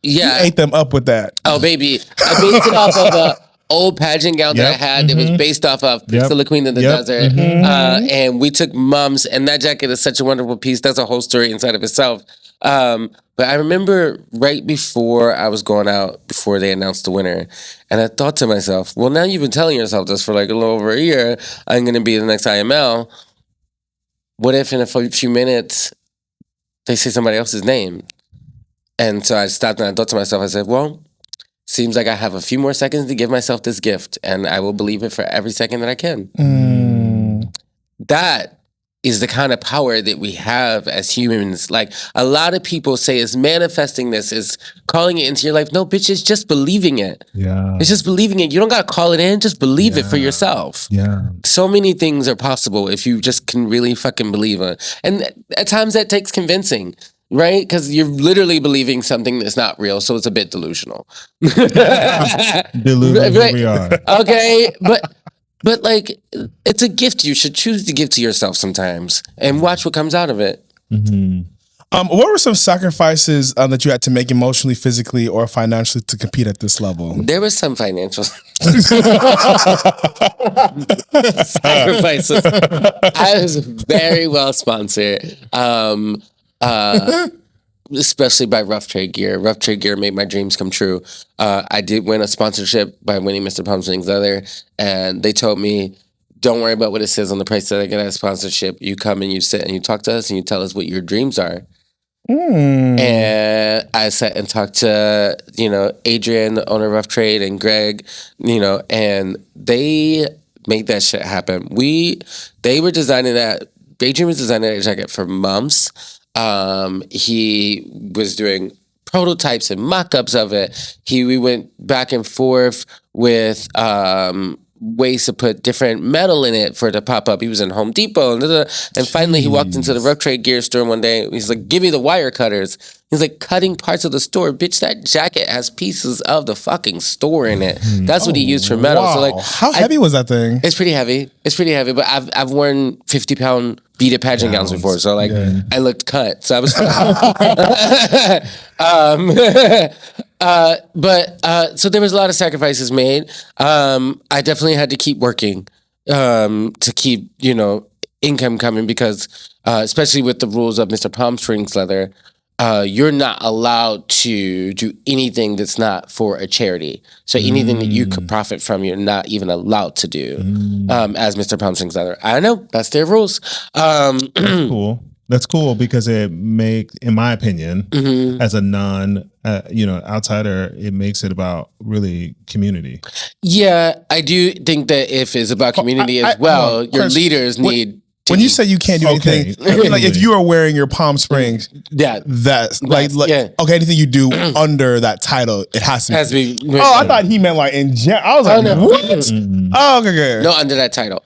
Yeah. You ate them up with that. Oh, baby. I based it off of a old pageant gown that I had. It was based off of the Queen of the Desert. And we took mums, and that jacket is such a wonderful piece. That's a whole story inside of itself. But I remember right before I was going out, before they announced the winner, and I thought to myself, well, now you've been telling yourself this for like a little over a year, I'm going to be the next IML. What if in a few minutes they say somebody else's name? And so I stopped and I thought to myself, I said, well, seems like I have a few more seconds to give myself this gift, and I will believe it for every second that I can. That is the kind of power that we have as humans. Like, a lot of people say is manifesting this, is calling it into your life. No, bitch, it's just believing it. Yeah. It's just believing it. You don't got to call it in. Just believe it for yourself. Yeah. So many things are possible if you just can really fucking believe it. And at times that takes convincing. Right? Because you're literally believing something that's not real, so it's a bit delusional. Delusional, right? We are. Okay, but like, it's a gift you should choose to give to yourself sometimes, and watch what comes out of it. What were some sacrifices that you had to make emotionally, physically, or financially to compete at this level? There was some financial sacrifices. I was very well sponsored. Especially by Rough Trade Gear. Rough Trade Gear made my dreams come true. I did win a sponsorship by winning Mr. Palm Springs Leather, and they told me, don't worry about what it says on the price tag of that sponsorship. You come and you sit and you talk to us and you tell us what your dreams are. And I sat and talked to, Adrian, the owner of Rough Trade, and Greg, and they made that shit happen. They were designing that. Adrian was designing that jacket for months. He was doing prototypes and mock-ups of it. We went back and forth with ways to put different metal in it for it to pop up. He was in Home Depot. And finally he walked into the Rough Trade Gear store one day. He's like, give me the wire cutters. He's like, cutting parts of the store. Bitch, that jacket has pieces of the fucking store in it. That's what he used for metal. Wow. So like, how heavy was that thing? It's pretty heavy. But I've worn 50-pound beaded pageant gowns before, so like I looked cut. So I was so there was a lot of sacrifices made. I definitely had to keep working to keep, income coming, because especially with the rules of Mr. Palm Springs Leather, you're not allowed to do anything that's not for a charity. So anything that you could profit from, you're not even allowed to do as Mr. Palm Springs Leather. I know, that's their rules. That's cool. That's cool because it makes, in my opinion, as a outsider, it makes it about really community. Yeah, I do think that if it's about community as well, your Chris, leaders need. When you say you can't do anything, I mean, like if you are wearing your Palm Springs, that's okay. Anything you do under that title, it has to be. I thought he meant like in general. I was like, what? Oh, okay. No, under that title.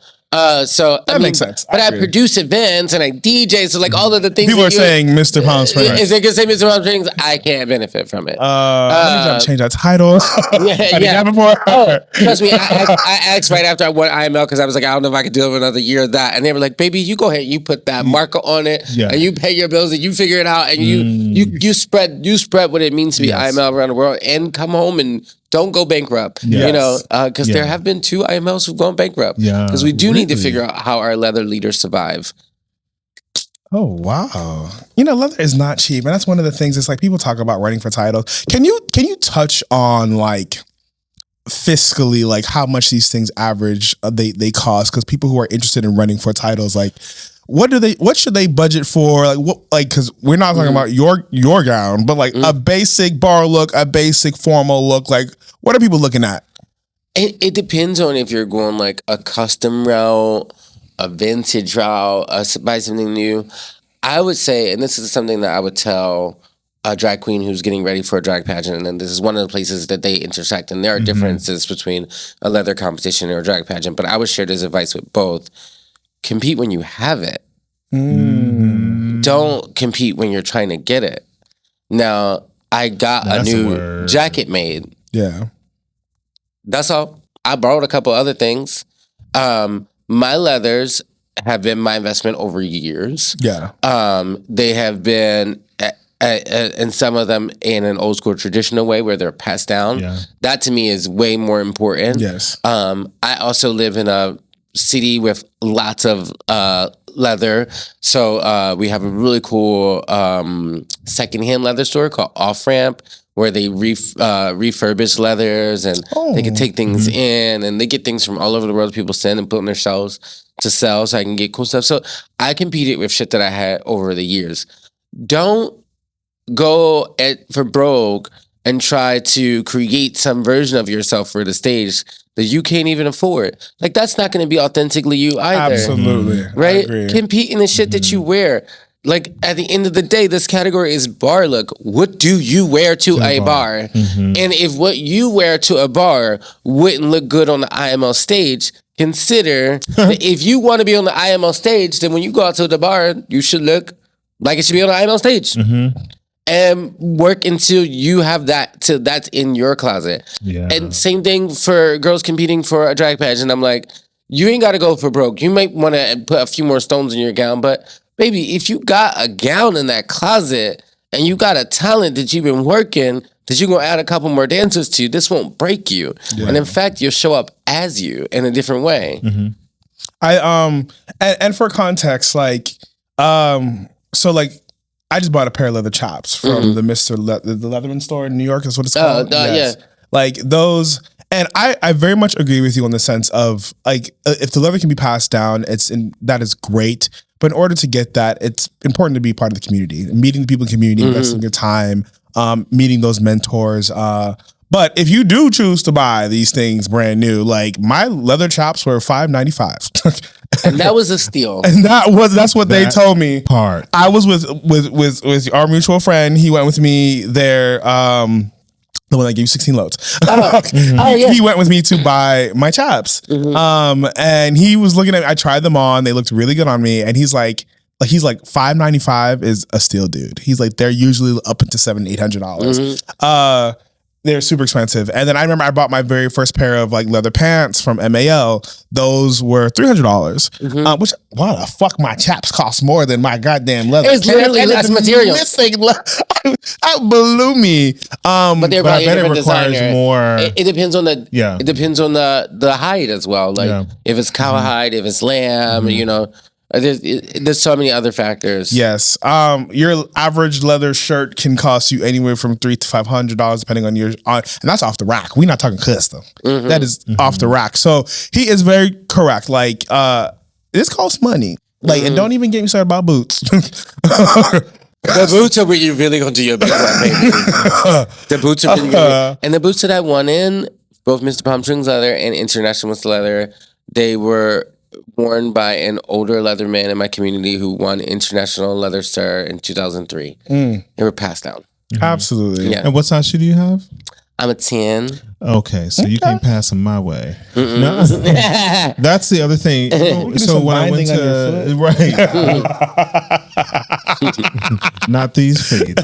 So that makes sense. But I produce events and I DJ, so like all of the things people are saying Mr. Palm Springs. Is they gonna say Mr. Palm Springs? I can't benefit from it. I need to change that title. Davenport. Oh, trust me, I asked right after I won IML because I was like, I don't know if I could do another year of that, and they were like, baby, you go ahead, you put that marker on it, and you pay your bills, and you figure it out, and you spread what it means to be IML around the world, and come home and don't go bankrupt, because there have been 2 IMLs who've gone bankrupt. Because we do need to figure out how our leather leaders survive. Oh, wow. Leather is not cheap. And that's one of the things. It's like people talk about running for titles. Can you touch on like fiscally, like how much these things average they cost? Because people who are interested in running for titles, like what should they budget for? Because we're not talking about your gown, but like a basic bar look, a basic formal look. Like, what are people looking at? It depends on if you're going like a custom route, a vintage route, buy something new. I would say, and this is something that I would tell a drag queen who's getting ready for a drag pageant, and this is one of the places that they intersect, and there are differences between a leather competition or a drag pageant, but I would share this advice with both. Compete when you have it. Don't compete when you're trying to get it. Now, I got a new jacket made. Yeah. That's all. I borrowed a couple other things. My leathers have been my investment over years. Yeah. They have been, and some of them in an old school traditional way where they're passed down. Yeah. That to me is way more important. Yes. I also live in a city with lots of leather. So we have a really cool secondhand leather store called Off Ramp, where they refurbish leathers, and they can take things in, and they get things from all over the world. People send and put on their shelves to sell, so I can get cool stuff. So I competed with shit that I had over the years. Don't go for broke and try to create some version of yourself for the stage that you can't even afford. Like, that's not going to be authentically you either. Absolutely. Right? Compete in the shit that you wear. Like, at the end of the day, this category is bar look. What do you wear to a bar? And if what you wear to a bar wouldn't look good on the IML stage, consider that if you want to be on the IML stage, then when you go out to the bar, you should look like it should be on the IML stage. And work until you have that, till that's in your closet. Yeah. And same thing for girls competing for a drag pageant. I'm like, you ain't got to go for broke. You might want to put a few more stones in your gown, but baby, if you got a gown in that closet and you got a talent that you've been working, that you're going to add a couple more dancers to, this won't break you. Yeah. And in fact, you'll show up as you in a different way. And for context, like, so like, I just bought a pair of leather chops from the the Leatherman store in New York. That's what it's called. Yes. Yeah, like those. And I very much agree with you on the sense of, like, if the leather can be passed down, that is great. But in order to get that, it's important to be part of the community, meeting the people in the community, investing your time, meeting those mentors. But if you do choose to buy these things brand new, like my leather chops were $5.95. And that was a steal. And that's what they told me. Part. I was with our mutual friend. He went with me there. The one that gave you 16 loads. Yeah. He went with me to buy my chaps. And he was looking at, I tried them on. They looked really good on me. And he's like $5.95 is a steal, dude. He's like, they're usually up into $700-$800. They're super expensive. And then I remember I bought my very first pair of like leather pants from MAL. Those were $300. Which, why the fuck my chaps cost more than my goddamn leather? It was literally less material. That blew me. But they're probably I bet a it different requires designer. more. It depends on the Yeah. It depends on the hide as well. Like if it's cowhide, if it's lamb, you know. There's so many other factors. Yes. Your average leather shirt can cost you anywhere from $300 to $500 depending on and that's off the rack. We're not talking custom. That is off the rack. So he is very correct. Like, this costs money. Like, and don't even get me started about boots. The boots are where you really gonna do your big one, baby. The boots are really good. And the boots that I won in, both Mr. Palm Springs leather and International Mr. Leather, they were worn by an older leather man in my community who won International Leather Star in 2003. They were passed down. Absolutely. Yeah. And what size shoe do you have? I'm a 10. Okay, so you can't pass them my way. No, that's the other thing. So when I went to not these figures.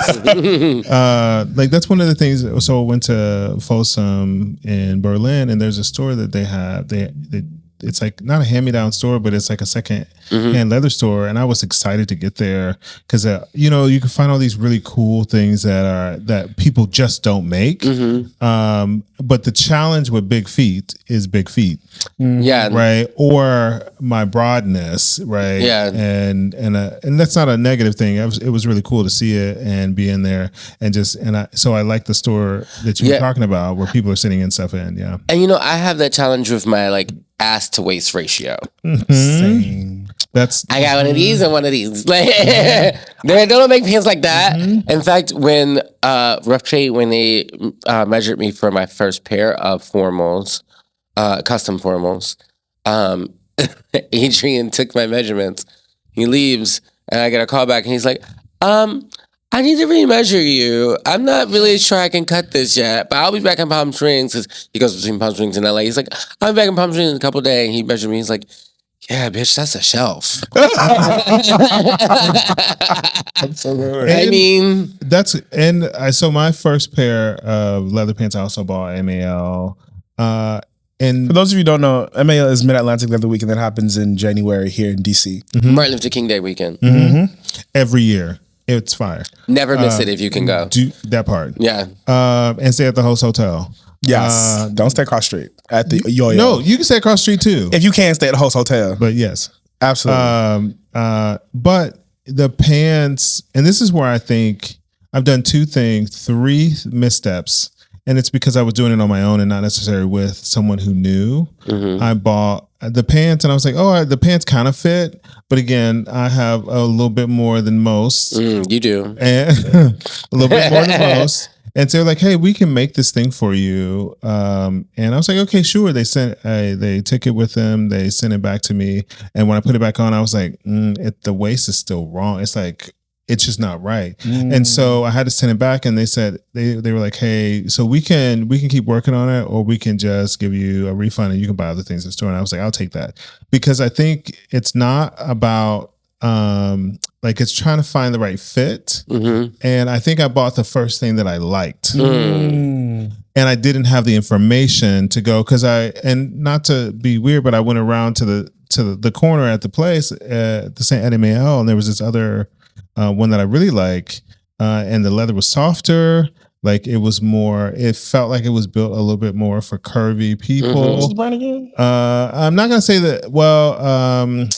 Like that's one of the things. So I went to Folsom in Berlin, and there's a store that they have. It's like not a hand-me-down store, but it's like a second-hand leather store. And I was excited to get there because, you know, you can find all these really cool things that people just don't make. But the challenge with big feet is big feet. Yeah. Right. Or my broadness. Right. Yeah. And that's not a negative thing. It was really cool to see it and be in there so I like the store that you were talking about where people are sitting in stuff in. Yeah. And, you know, I have that challenge with my like ass to waist ratio. Same. I got one of these and one of these. Like, they don't make pants like that. In fact, when Rough Trade, when they measured me for my first pair of formals, custom formals, Adrian took my measurements. He leaves, and I get a call back, and he's like, I need to remeasure you. I'm not really sure I can cut this yet, but I'll be back in Palm Springs because he goes between Palm Springs and LA. He's like, I'll be back in Palm Springs in a couple of days. And he measured me. He's like, yeah, bitch, that's a shelf. Absolutely. I mean, so my first pair of leather pants I also bought MAL. And For those of you who don't know, MAL is Mid-Atlantic Leather Weekend that happens in January here in DC. Martin Luther King Day weekend. every year. It's fire. Never miss it if you can go. Do that part. Yeah. And stay at the host hotel. Yes. Don't stay across street at the Yo-Yo. No, you can stay across the street too. If you can, stay at the host hotel. But yes. Absolutely. But the pants, and this is where I think I've done 3 missteps. And it's because I was doing it on my own and not necessarily with someone who knew. I bought the pants and I was like, oh, the pants kind of fit. But again, I have a little bit more than most. You do. And a little bit more than most. And so they're like, hey, we can make this thing for you. And I was like, okay, sure. They took it with them. They sent it back to me. And when I put it back on, I was like, the waist is still wrong. It's like, it's just not right. And so I had to send it back and they said, they were like, hey, so we can keep working on it or we can just give you a refund and you can buy other things in the store. And I was like, I'll take that. Because I think it's not about, it's trying to find the right fit. And I think I bought the first thing that I liked. And I didn't have the information to go and not to be weird, but I went around to the corner at the place at the St. MAL and there was this other one that I really like, and the leather was softer. Like it felt like it was built a little bit more for curvy people. What's the brand again? I'm not gonna say that. Well,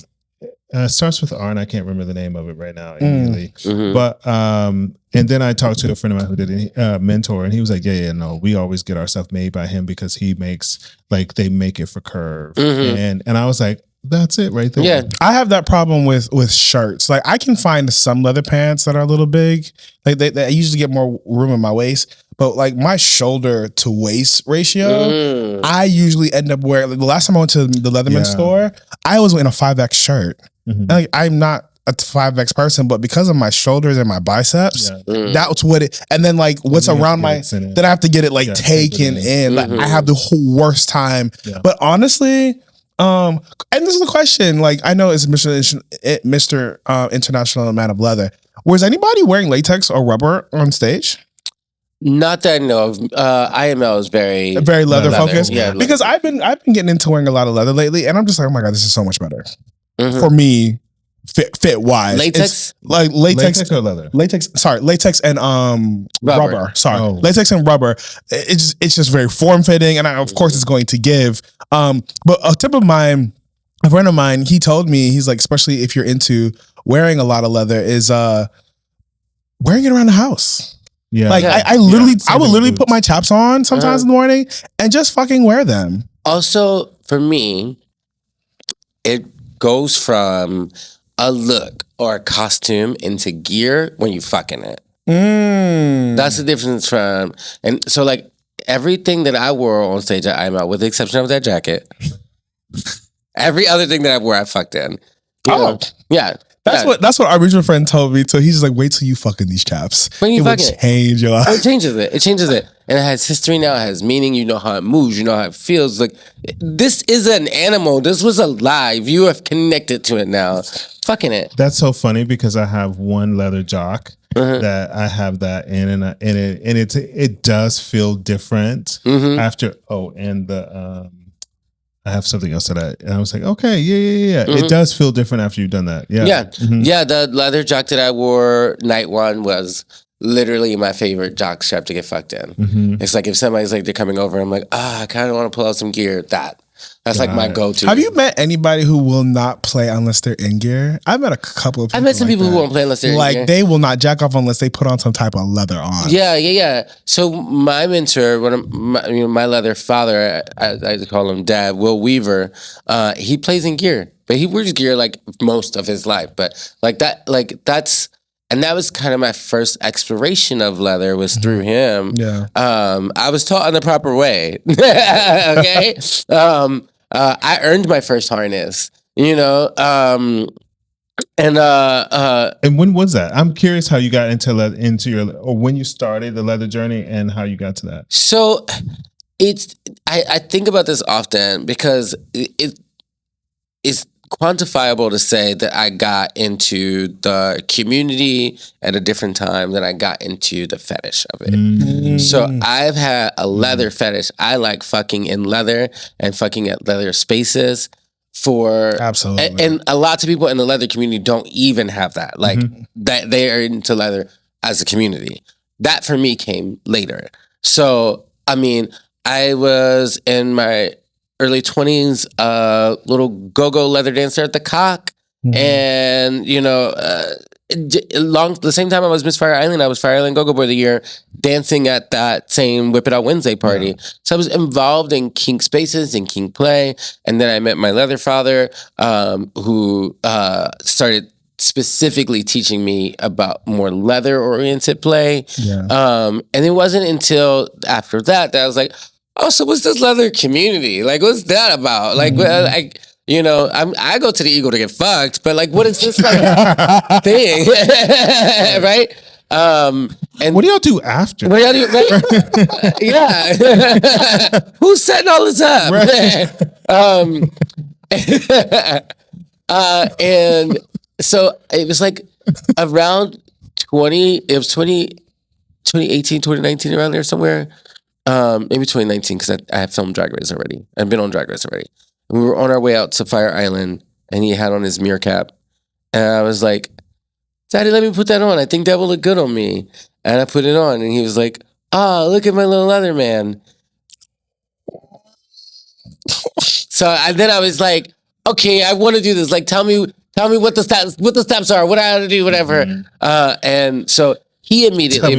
it starts with R, and I can't remember the name of it right now immediately. But and then I talked to a friend of mine who did a mentor, and he was like, "Yeah, no, we always get our stuff made by him because he makes they make it for curve." And I was like, that's it right there. Yeah. I have that problem with shirts. Like I can find some leather pants that are a little big. Like they usually get more room in my waist. But like my shoulder to waist ratio, I usually end up wearing. Like, the last time I went to the Leatherman store, I was in a 5X shirt. Like I'm not a 5X person, but because of my shoulders and my biceps, that's what it. And then like what's around my, then I have to get it like taken in. Like I have the whole worst time. But honestly. And this is a question. Like I know it's Mr. International Man of Leather. Was anybody wearing latex or rubber on stage? Not that I know of. IML is very leather focused. Yeah, because I've been getting into wearing a lot of leather lately, and I'm just like, oh my god, this is so much better for me. Fit wise, latex, like latex or leather. Latex and rubber. Latex and rubber. It's just very form fitting, and of course it's going to give. But a tip of mine, a friend of mine, he told me, he's like, especially if you're into wearing a lot of leather, is wearing it around the house. Yeah, like I would literally put my chaps on sometimes in the morning and just fucking wear them. Also, for me, it goes from a look or a costume into gear when you fucking it. That's the difference from, and so like everything that I wore on stage at IML, with the exception of that jacket, every other thing that I wore, I fucked in. You know? Yeah. That's what our original friend told me. So he's just like, wait till you fucking these chaps. When you fucking change your life. It changes it. And it has history now. It has meaning. You know how it moves. You know how it feels. Like this is an animal. This was alive. You have connected to it now. Fucking it. That's so funny because I have one leather jock that I have that in, and it does feel different after. Oh, and the I have something else to that. And I was like, okay, yeah. It does feel different after you've done that. Yeah. Yeah, the leather jock that I wore night one was literally my favorite jock strap to get fucked in. It's like if somebody's like, they're coming over, I'm like, I kind of want to pull out some gear. That's like my go-to. Have you met anybody who will not play unless they're in gear? I've met a couple of people. I've met some people who won't play unless they're in gear. Like they will not jack off unless they put on some type of leather on. Yeah. So my mentor, one of my leather father, I call him Dad, Will Weaver. He plays in gear, but he wears gear like most of his life. But and that was kind of my first exploration of leather was through him. Yeah. I was taught in the proper way. Okay. I earned my first harness, And And when was that? I'm curious how you got into your, or when you started the leather journey and how you got to that. so I think about this often because it's quantifiable to say that I got into the community at a different time than I got into the fetish of it. So I've had a leather fetish. I like fucking in leather and fucking at leather spaces for Absolutely. and a lot of people in the leather community don't even have that. Like that they are into leather as a community. That for me came later. So I mean, I was in my early 20s, little go-go leather dancer at the Cock. And, the same time I was Miss Fire Island, I was Fire Island Go-Go Boy of the Year, dancing at that same Whip It Out Wednesday party. Yeah. So I was involved in kink spaces and kink play. And then I met my leather father, who started specifically teaching me about more leather-oriented play. Yeah. And it wasn't until after that I was like, oh, so what's this leather community? Like, what's that about? Like, I go to the Eagle to get fucked, but like, what is this like thing? Right? And what do y'all do after? What do y'all do? Right? Yeah. Who's setting all this up? Right. And so it was like around 2018, 2019, around there somewhere. Maybe 2019, because I had filmed Drag Race already. I've been on Drag Race already. And we were on our way out to Fire Island, and he had on his mirror cap. And I was like, Daddy, let me put that on. I think that will look good on me. And I put it on, and he was like, look at my little leather man. So then I was like, okay, I want to do this. Like, tell me what the steps are, what I ought to do, whatever. And so he immediately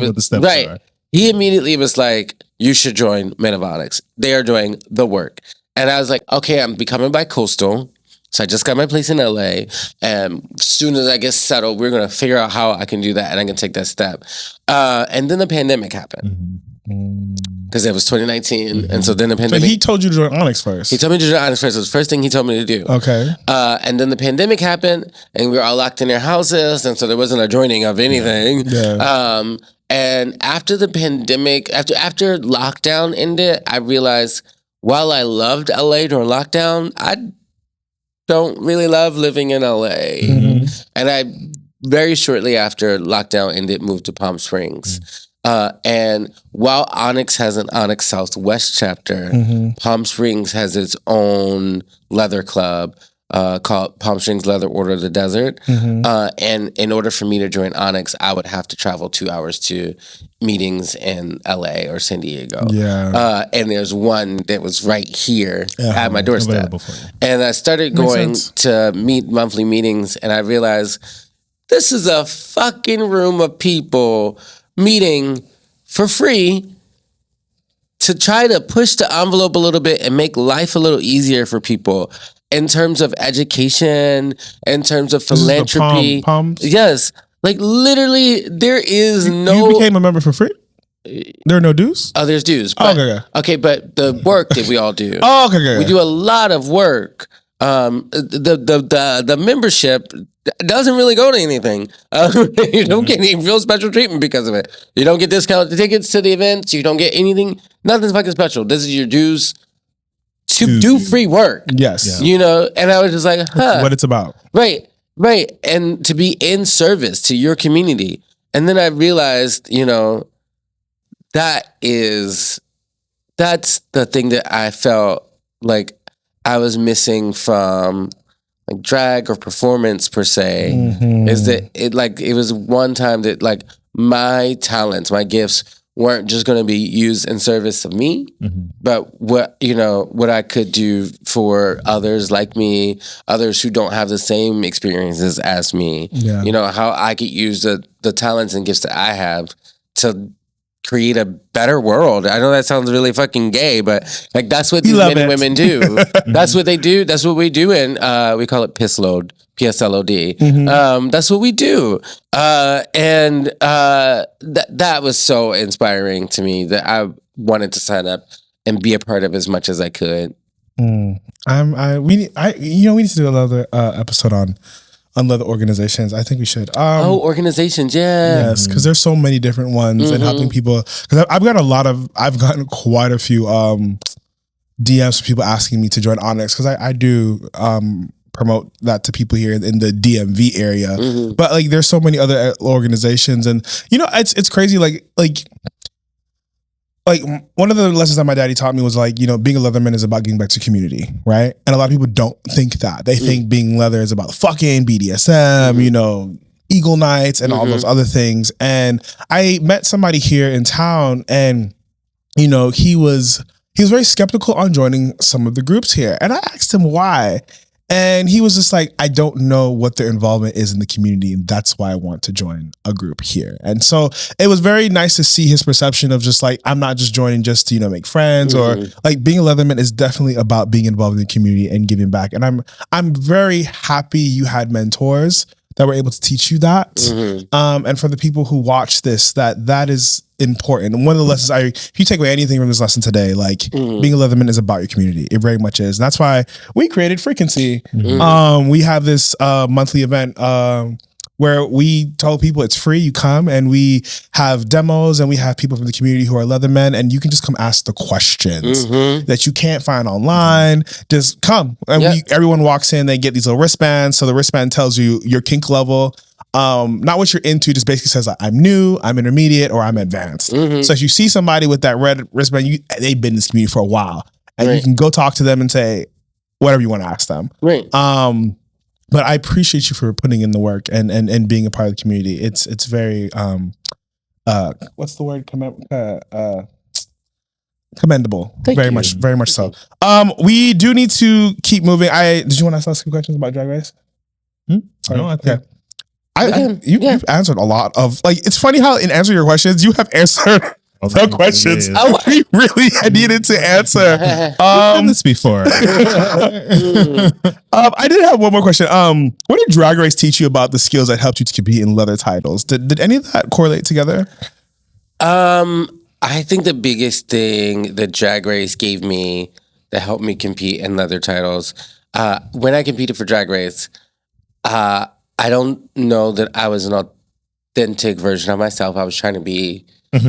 He immediately was like, you should join Men of Onyx. They are doing the work. And I was like, okay, I'm becoming bi-coastal. So I just got my place in LA. And as soon as I get settled, we're going to figure out how I can do that and I can take that step. And then the pandemic happened. Because it was 2019. And so then the pandemic. So he told you to join Onyx first? He told me to join Onyx first. It was the first thing he told me to do. Okay. And then the pandemic happened and we were all locked in our houses. And so there wasn't a joining of anything. Yeah. And after the pandemic, after lockdown ended, I realized while I loved LA during lockdown, I don't really love living in LA. And I very shortly after lockdown ended, moved to Palm Springs. And while Onyx has an Onyx Southwest chapter, Palm Springs has its own leather club. Called Palm Springs Leather Order of the Desert. And in order for me to join Onyx, I would have to travel 2 hours to meetings in LA or San Diego. Yeah. And there's one that was right here at my doorstep. And I started going to monthly meetings and I realized this is a fucking room of people meeting for free to try to push the envelope a little bit and make life a little easier for people. In terms of education, in terms of philanthropy. Yes. Like literally there is no... You became a member for free? There are no dues? Oh, there's dues. But, okay, but the work that we all do. We do a lot of work. The membership doesn't really go to anything. You don't get any real special treatment because of it. You don't get discounted tickets to the events. You don't get anything. Nothing's fucking special. This is your dues to do free work. Yes. Yeah. And I was just like, what it's about. Right. And to be in service to your community. And then I realized, that's the thing that I felt like I was missing from like drag or performance per se, is that it was one time that like my talents, my gifts weren't just going to be used in service of me, but what I could do for others like me, others who don't have the same experiences as me, how I could use the talents and gifts that I have to create a better world. I know that sounds really fucking gay, but like that's what these men and women do. That's what they do. That's what we do. And we call it piss load. PSLOD. That's what we do. And that was so inspiring to me that I wanted to sign up and be a part of as much as I could. We need to do another episode on on leather organizations. I think we should. Organizations, yeah. Yes, because there's so many different ones and helping people. Because I've gotten quite a few DMs from people asking me to join Onyx, because I do promote that to people here in the DMV area. But like, there's so many other organizations, and it's crazy. Like one of the lessons that my daddy taught me was like, being a Leatherman is about getting back to community, right? And a lot of people don't think that. They think being leather is about fucking BDSM, Eagle Nights and all those other things. And I met somebody here in town, and he was very skeptical on joining some of the groups here. And I asked him why. And he was just like, I don't know what their involvement is in the community, and that's why I want to join a group here. And so it was very nice to see his perception of just like, I'm not just joining just to, make friends, or like, being a Leatherman is definitely about being involved in the community and giving back. And I'm very happy you had mentors that were able to teach you that. And for the people who watch this, that is important. And one of the lessons if you take away anything from this lesson today, like being a Leatherman is about your community. It very much is. And that's why we created Frequency. We have this monthly event where we told people it's free. You come, and we have demos, and we have people from the community who are Leathermen, and you can just come ask the questions that you can't find online. Just come. And everyone walks in, they get these little wristbands. So the wristband tells you your kink level. Not what you're into, just basically says like, I'm new, I'm intermediate, or I'm advanced. So if you see somebody with that red wristband, they've been in this community for a while, and you can go talk to them and say whatever you want to ask them. But I appreciate you for putting in the work and being a part of the community. It's very what's the word? Commendable. Very much so. We do need to keep moving. Did you want to ask some questions about Drag Race? No, I think. You've answered a lot of, like, it's funny how in answering your questions, you have answered the questions we really needed to answer. I've done this before. I did have one more question. What did Drag Race teach you about the skills that helped you to compete in leather titles? Did any of that correlate together? I think the biggest thing that Drag Race gave me that helped me compete in leather titles, when I competed for Drag Race, I don't know that I was an authentic version of myself. I was trying to be, a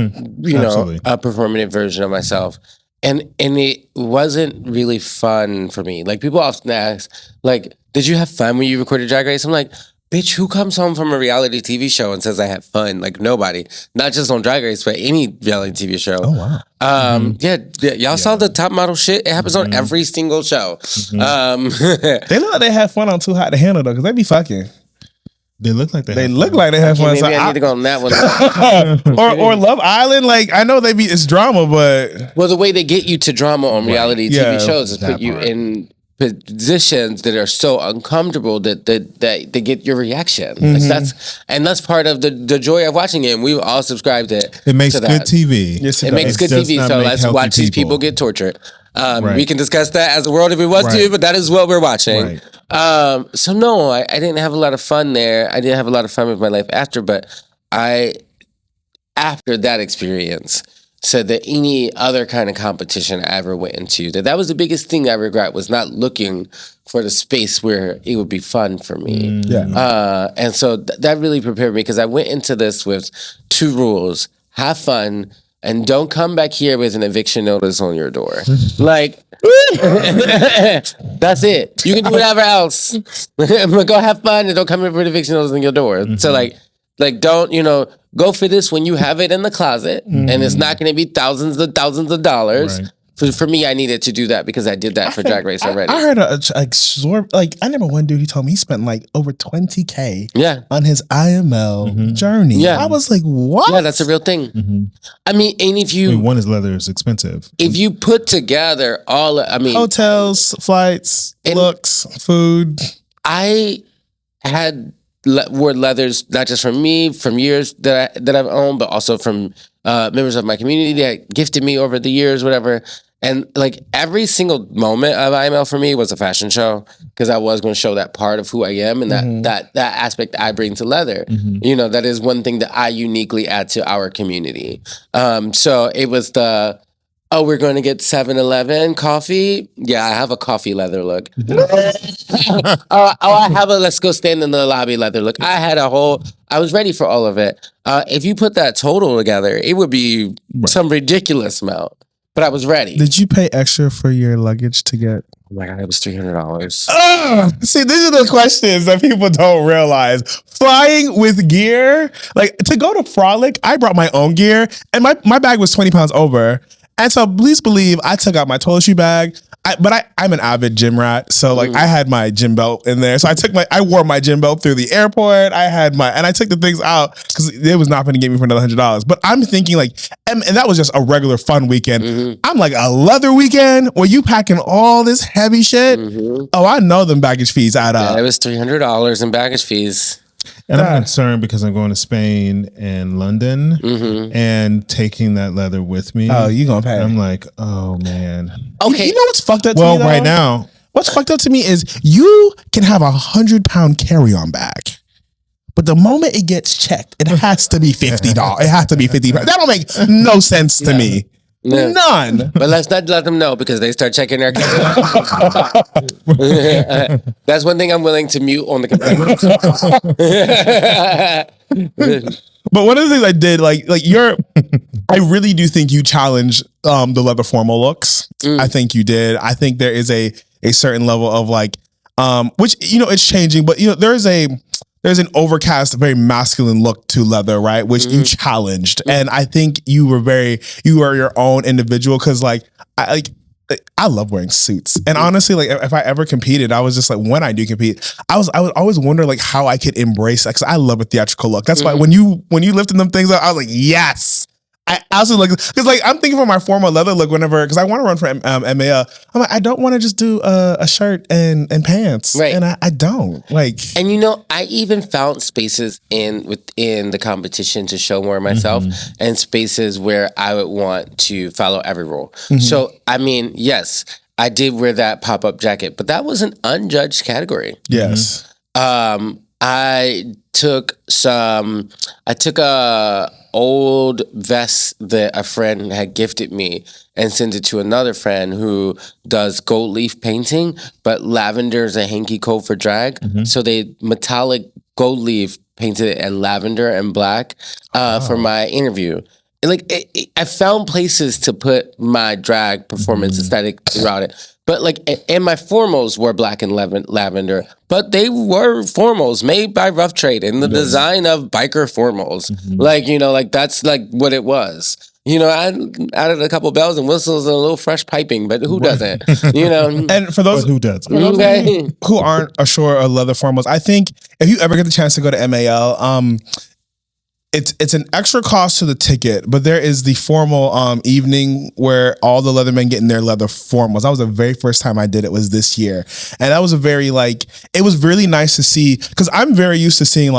performative version of myself. And it wasn't really fun for me. Like, people often ask, like, did you have fun when you recorded Drag Race? I'm like, bitch, who comes home from a reality TV show and says I had fun? Like, nobody. Not just on Drag Race, but any reality TV show. Oh, wow. Y'all saw the top model shit? It happens on every single show. They look like they had fun on Too Hot to Handle, though, because they be fucking. They look like they look like they have fun. Maybe I need to go on that one. or Love Island. Like, I know it's drama, but the way they get you to drama on reality TV shows is put you in positions that are so uncomfortable that they get your reaction. Like, that's part of the joy of watching it. And we all subscribe to it. Makes good TV. Yes, it makes good TV. So let's watch these people get tortured. We can discuss that as a world if we want to, but that is what we're watching. So no, I didn't have a lot of fun there. I didn't have a lot of fun with my life after, but after that experience, said that any other kind of competition I ever went into, that was the biggest thing I regret, was not looking for the space where it would be fun for me. And so that really prepared me, because I went into this with 2 rules: have fun, and don't come back here with an eviction notice on your door. Like, that's it. You can do whatever else. Go have fun and don't come here with an eviction notice on your door. So like don't, go for this when you have it in the closet, and it's not going to be thousands of dollars. For me, I needed to do that because I did that for Drag Race already. I heard I remember one dude, he told me he spent like over $20,000 on his IML journey. Yeah. I was like, what? Yeah, that's a real thing. I mean, and one is leather is expensive. If you put together hotels, flights, looks, food. I had wore leathers, not just from me, from years that I've owned, but also from members of my community that gifted me over the years, whatever. And like, every single moment of IML for me was a fashion show, because I was going to show that part of who I am, and that aspect I bring to leather. That is one thing that I uniquely add to our community. So it was Oh, we're going to get 7-Eleven coffee? Yeah, I have a coffee leather look. I have a let's go stand in the lobby leather look. I was ready for all of it. If you put that total together, it would be some ridiculous amount. But I was ready. Did you pay extra for your luggage to get? Oh my God, it was $300. See, these are the questions that people don't realize. Flying with gear, like to go to Frolic, I brought my own gear, and my bag was 20 pounds over. And so please believe I took out my toiletry bag. I'm an avid gym rat, so like I had my gym belt in there. So I wore my gym belt through the airport. And I took the things out because it was not going to get me for another $100. But I'm thinking like, and that was just a regular fun weekend. I'm like, a leather weekend where you packing all this heavy shit. Oh, I know them baggage fees add up. Yeah, it was $300 in baggage fees. And I'm concerned because I'm going to Spain and London and taking that leather with me. Oh, you gonna pay? I'm like, oh man. Okay, You know what's fucked up to me? Well, though? right now, What's fucked up to me is you can have 100-pound carry-on bag, but the moment it gets checked, it has to be $50. It has to be $50. That don't make no sense to me. Yeah. None. But let's not let them know because they start checking their. That's one thing I'm willing to mute on the computer. But one of the things I did, I really do think you challenged the leather formal looks. I think you did. I think there is a certain level of which it's changing, but there's an overcast, very masculine look to leather, right? Which you challenged, and I think you are your own individual because I love wearing suits, and honestly, like if I ever competed, I was just like when I do compete, I would always wonder like how I could embrace that because I love a theatrical look. That's why when you lifted them things up, I was like yes. I also like because I'm thinking for my formal leather look whenever because I want to run for MAL. I'm like I don't want to just do a shirt and pants, right? And I don't like. And I even found spaces within the competition to show more of myself, and spaces where I would want to follow every rule. So I mean, yes, I did wear that pop-up jacket, but that was an unjudged category. Yes. I took a old vest that a friend had gifted me and sent it to another friend who does gold leaf painting, but lavender is a hanky code for drag. So they metallic gold leaf painted it in lavender and black for my interview. I found places to put my drag performance aesthetic throughout it. But and my formals were black and lavender, but they were formals made by Rough Trade in the design of biker formals. That's what it was. I added a couple bells and whistles and a little fresh piping, but who doesn't? And for those who does who aren't sure of leather formals, I think if you ever get the chance to go to MAL, it's an extra cost to the ticket, but there is the formal evening where all the leathermen get in their leather formals. That was the very first time I did it was this year. And that was it was really nice to see because I'm very used to seeing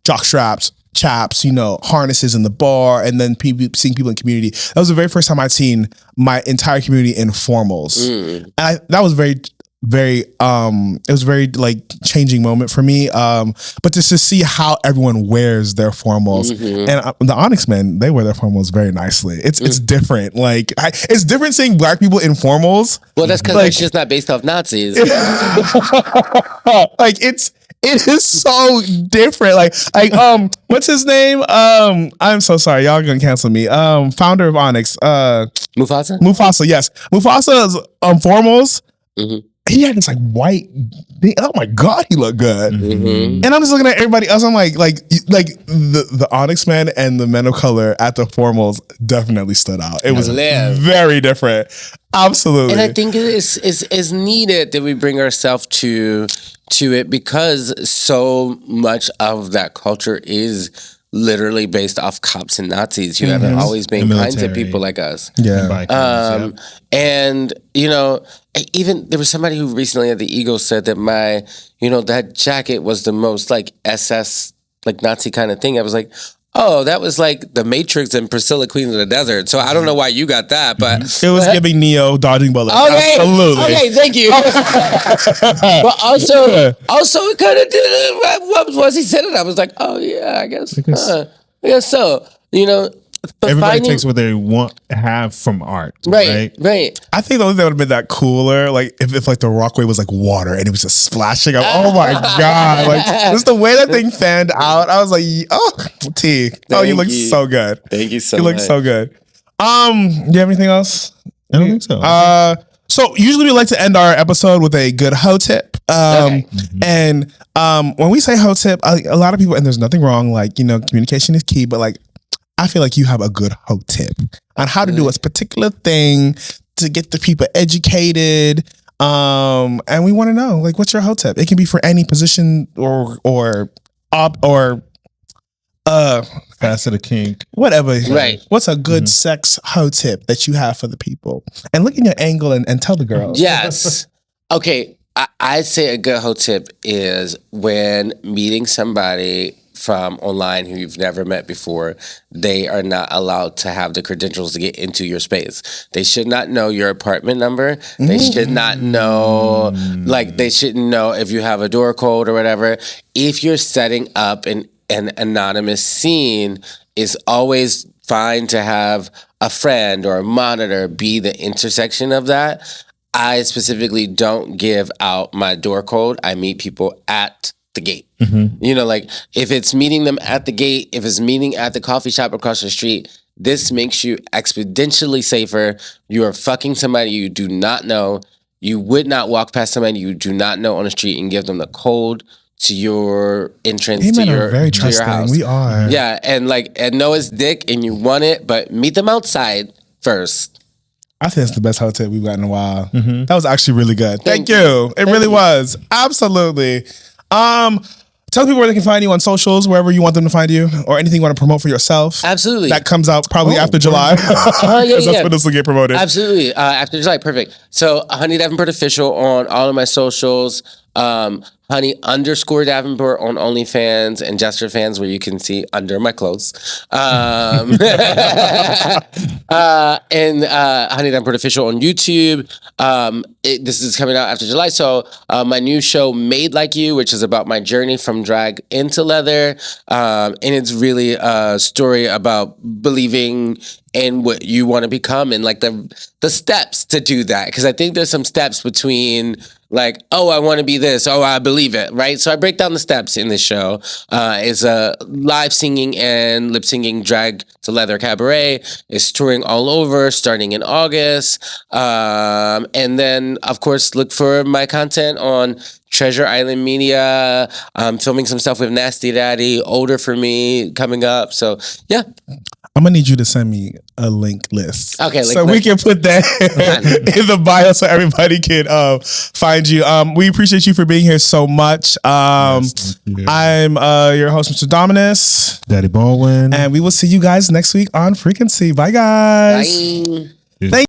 jock straps, chaps, harnesses in the bar, and then seeing people in community. That was the very first time I'd seen my entire community in formals. And that was very it was very changing moment for me. But just to see how everyone wears their formals and the Onyx men, they wear their formals very nicely. It's different. It's different seeing black people in formals. Well, that's because it's just not based off Nazis. It is so different. What's his name? I'm so sorry. Y'all gonna cancel me. Founder of Onyx. Mufasa, yes. Mufasa's formals. He had this white thing. Oh my God, he looked good. And I'm just looking at everybody else. I'm like the Onyx man and the men of color at the formals definitely stood out. It was very different. Absolutely. And I think it is needed that we bring ourselves to it because so much of that culture is literally based off cops and Nazis who haven't always been kind to people like us. Yeah. And even there was somebody who recently at the Eagle said that that jacket was the most SS Nazi kind of thing. I was like, oh, that was the Matrix and Priscilla, Queen of the Desert. So I don't know why you got that, but it was giving Neo dodging bullets. Okay. Absolutely. Okay, thank you. But also it kind of did. Once he said it, I was like, oh yeah, I guess so. everybody takes what they have from art. Right. I think the only thing that would have been that cooler, like if like the Rockway was like water and it was just splashing up. Oh my God. Like just the way that thing fanned out. I was like, oh, T. You look so good. Thank you so much. You look so good. Do you have anything else? I don't think so. So usually we like to end our episode with a good hoe tip. And when we say hoe tip, a lot of people, and there's nothing wrong, like, communication is key, but like, I feel like you have a good hoe tip on how to do a particular thing to get the people educated. And we want to know, like, what's your hoe tip? It can be for any position or facet of kink, whatever. Right. What's a good sex hoe tip that you have for the people? And look in your angle and tell the girls. Yes. Okay. I'd say a good hoe tip is when meeting somebody from online who you've never met before, they are not allowed to have the credentials to get into your space. They should not know your apartment number. They should not know, like, they shouldn't know if you have a door code or whatever. If you're setting up an anonymous scene, it's always fine to have a friend or a monitor be the intersection of that. I specifically don't give out my door code. I meet people at the gate. Like if it's meeting them at the gate, if it's meeting at the coffee shop across the street, this makes you exponentially safer. You are fucking somebody you do not know. You would not walk past somebody you do not know on the street and give them the code to your entrance to your, very to trusting. your house. We are. Yeah, and Noah's dick and you want it, but meet them outside first. I think that's the best hoe tip we've got in a while. That was actually really good. Thank you. It Thank really you. was. Absolutely. Tell people where they can find you on socials, wherever you want them to find you, or anything you want to promote for yourself. Absolutely. That comes out probably after July. That's when this will get promoted. Absolutely. After July, perfect. So Honey Davenport Official on all of my socials. Honey_Davenport on OnlyFans and Jester Fans, where you can see under my clothes. And Honey Davenport Official on YouTube. This is coming out after July. So my new show, Made Like You, which is about my journey from drag into leather. And it's really a story about believing in what you want to become and like the steps to do that. Because I think there's some steps between like, oh, I want to be this. Oh, I believe it. Right. So I break down the steps in this show. It's a live singing and lip singing drag to leather cabaret. It's touring all over starting in August. And then, of course, look for my content on Treasure Island Media. I'm filming some stuff with Nasty Daddy, Older for Me coming up. So, yeah. I'm gonna need you to send me a link list. Okay, so we can put that in the bio so everybody can find you. We appreciate you for being here so much. I'm your host, Mr. Dominus, Daddy Baldwin, and we will see you guys next week on Frequency. Bye, guys. Bye. Thank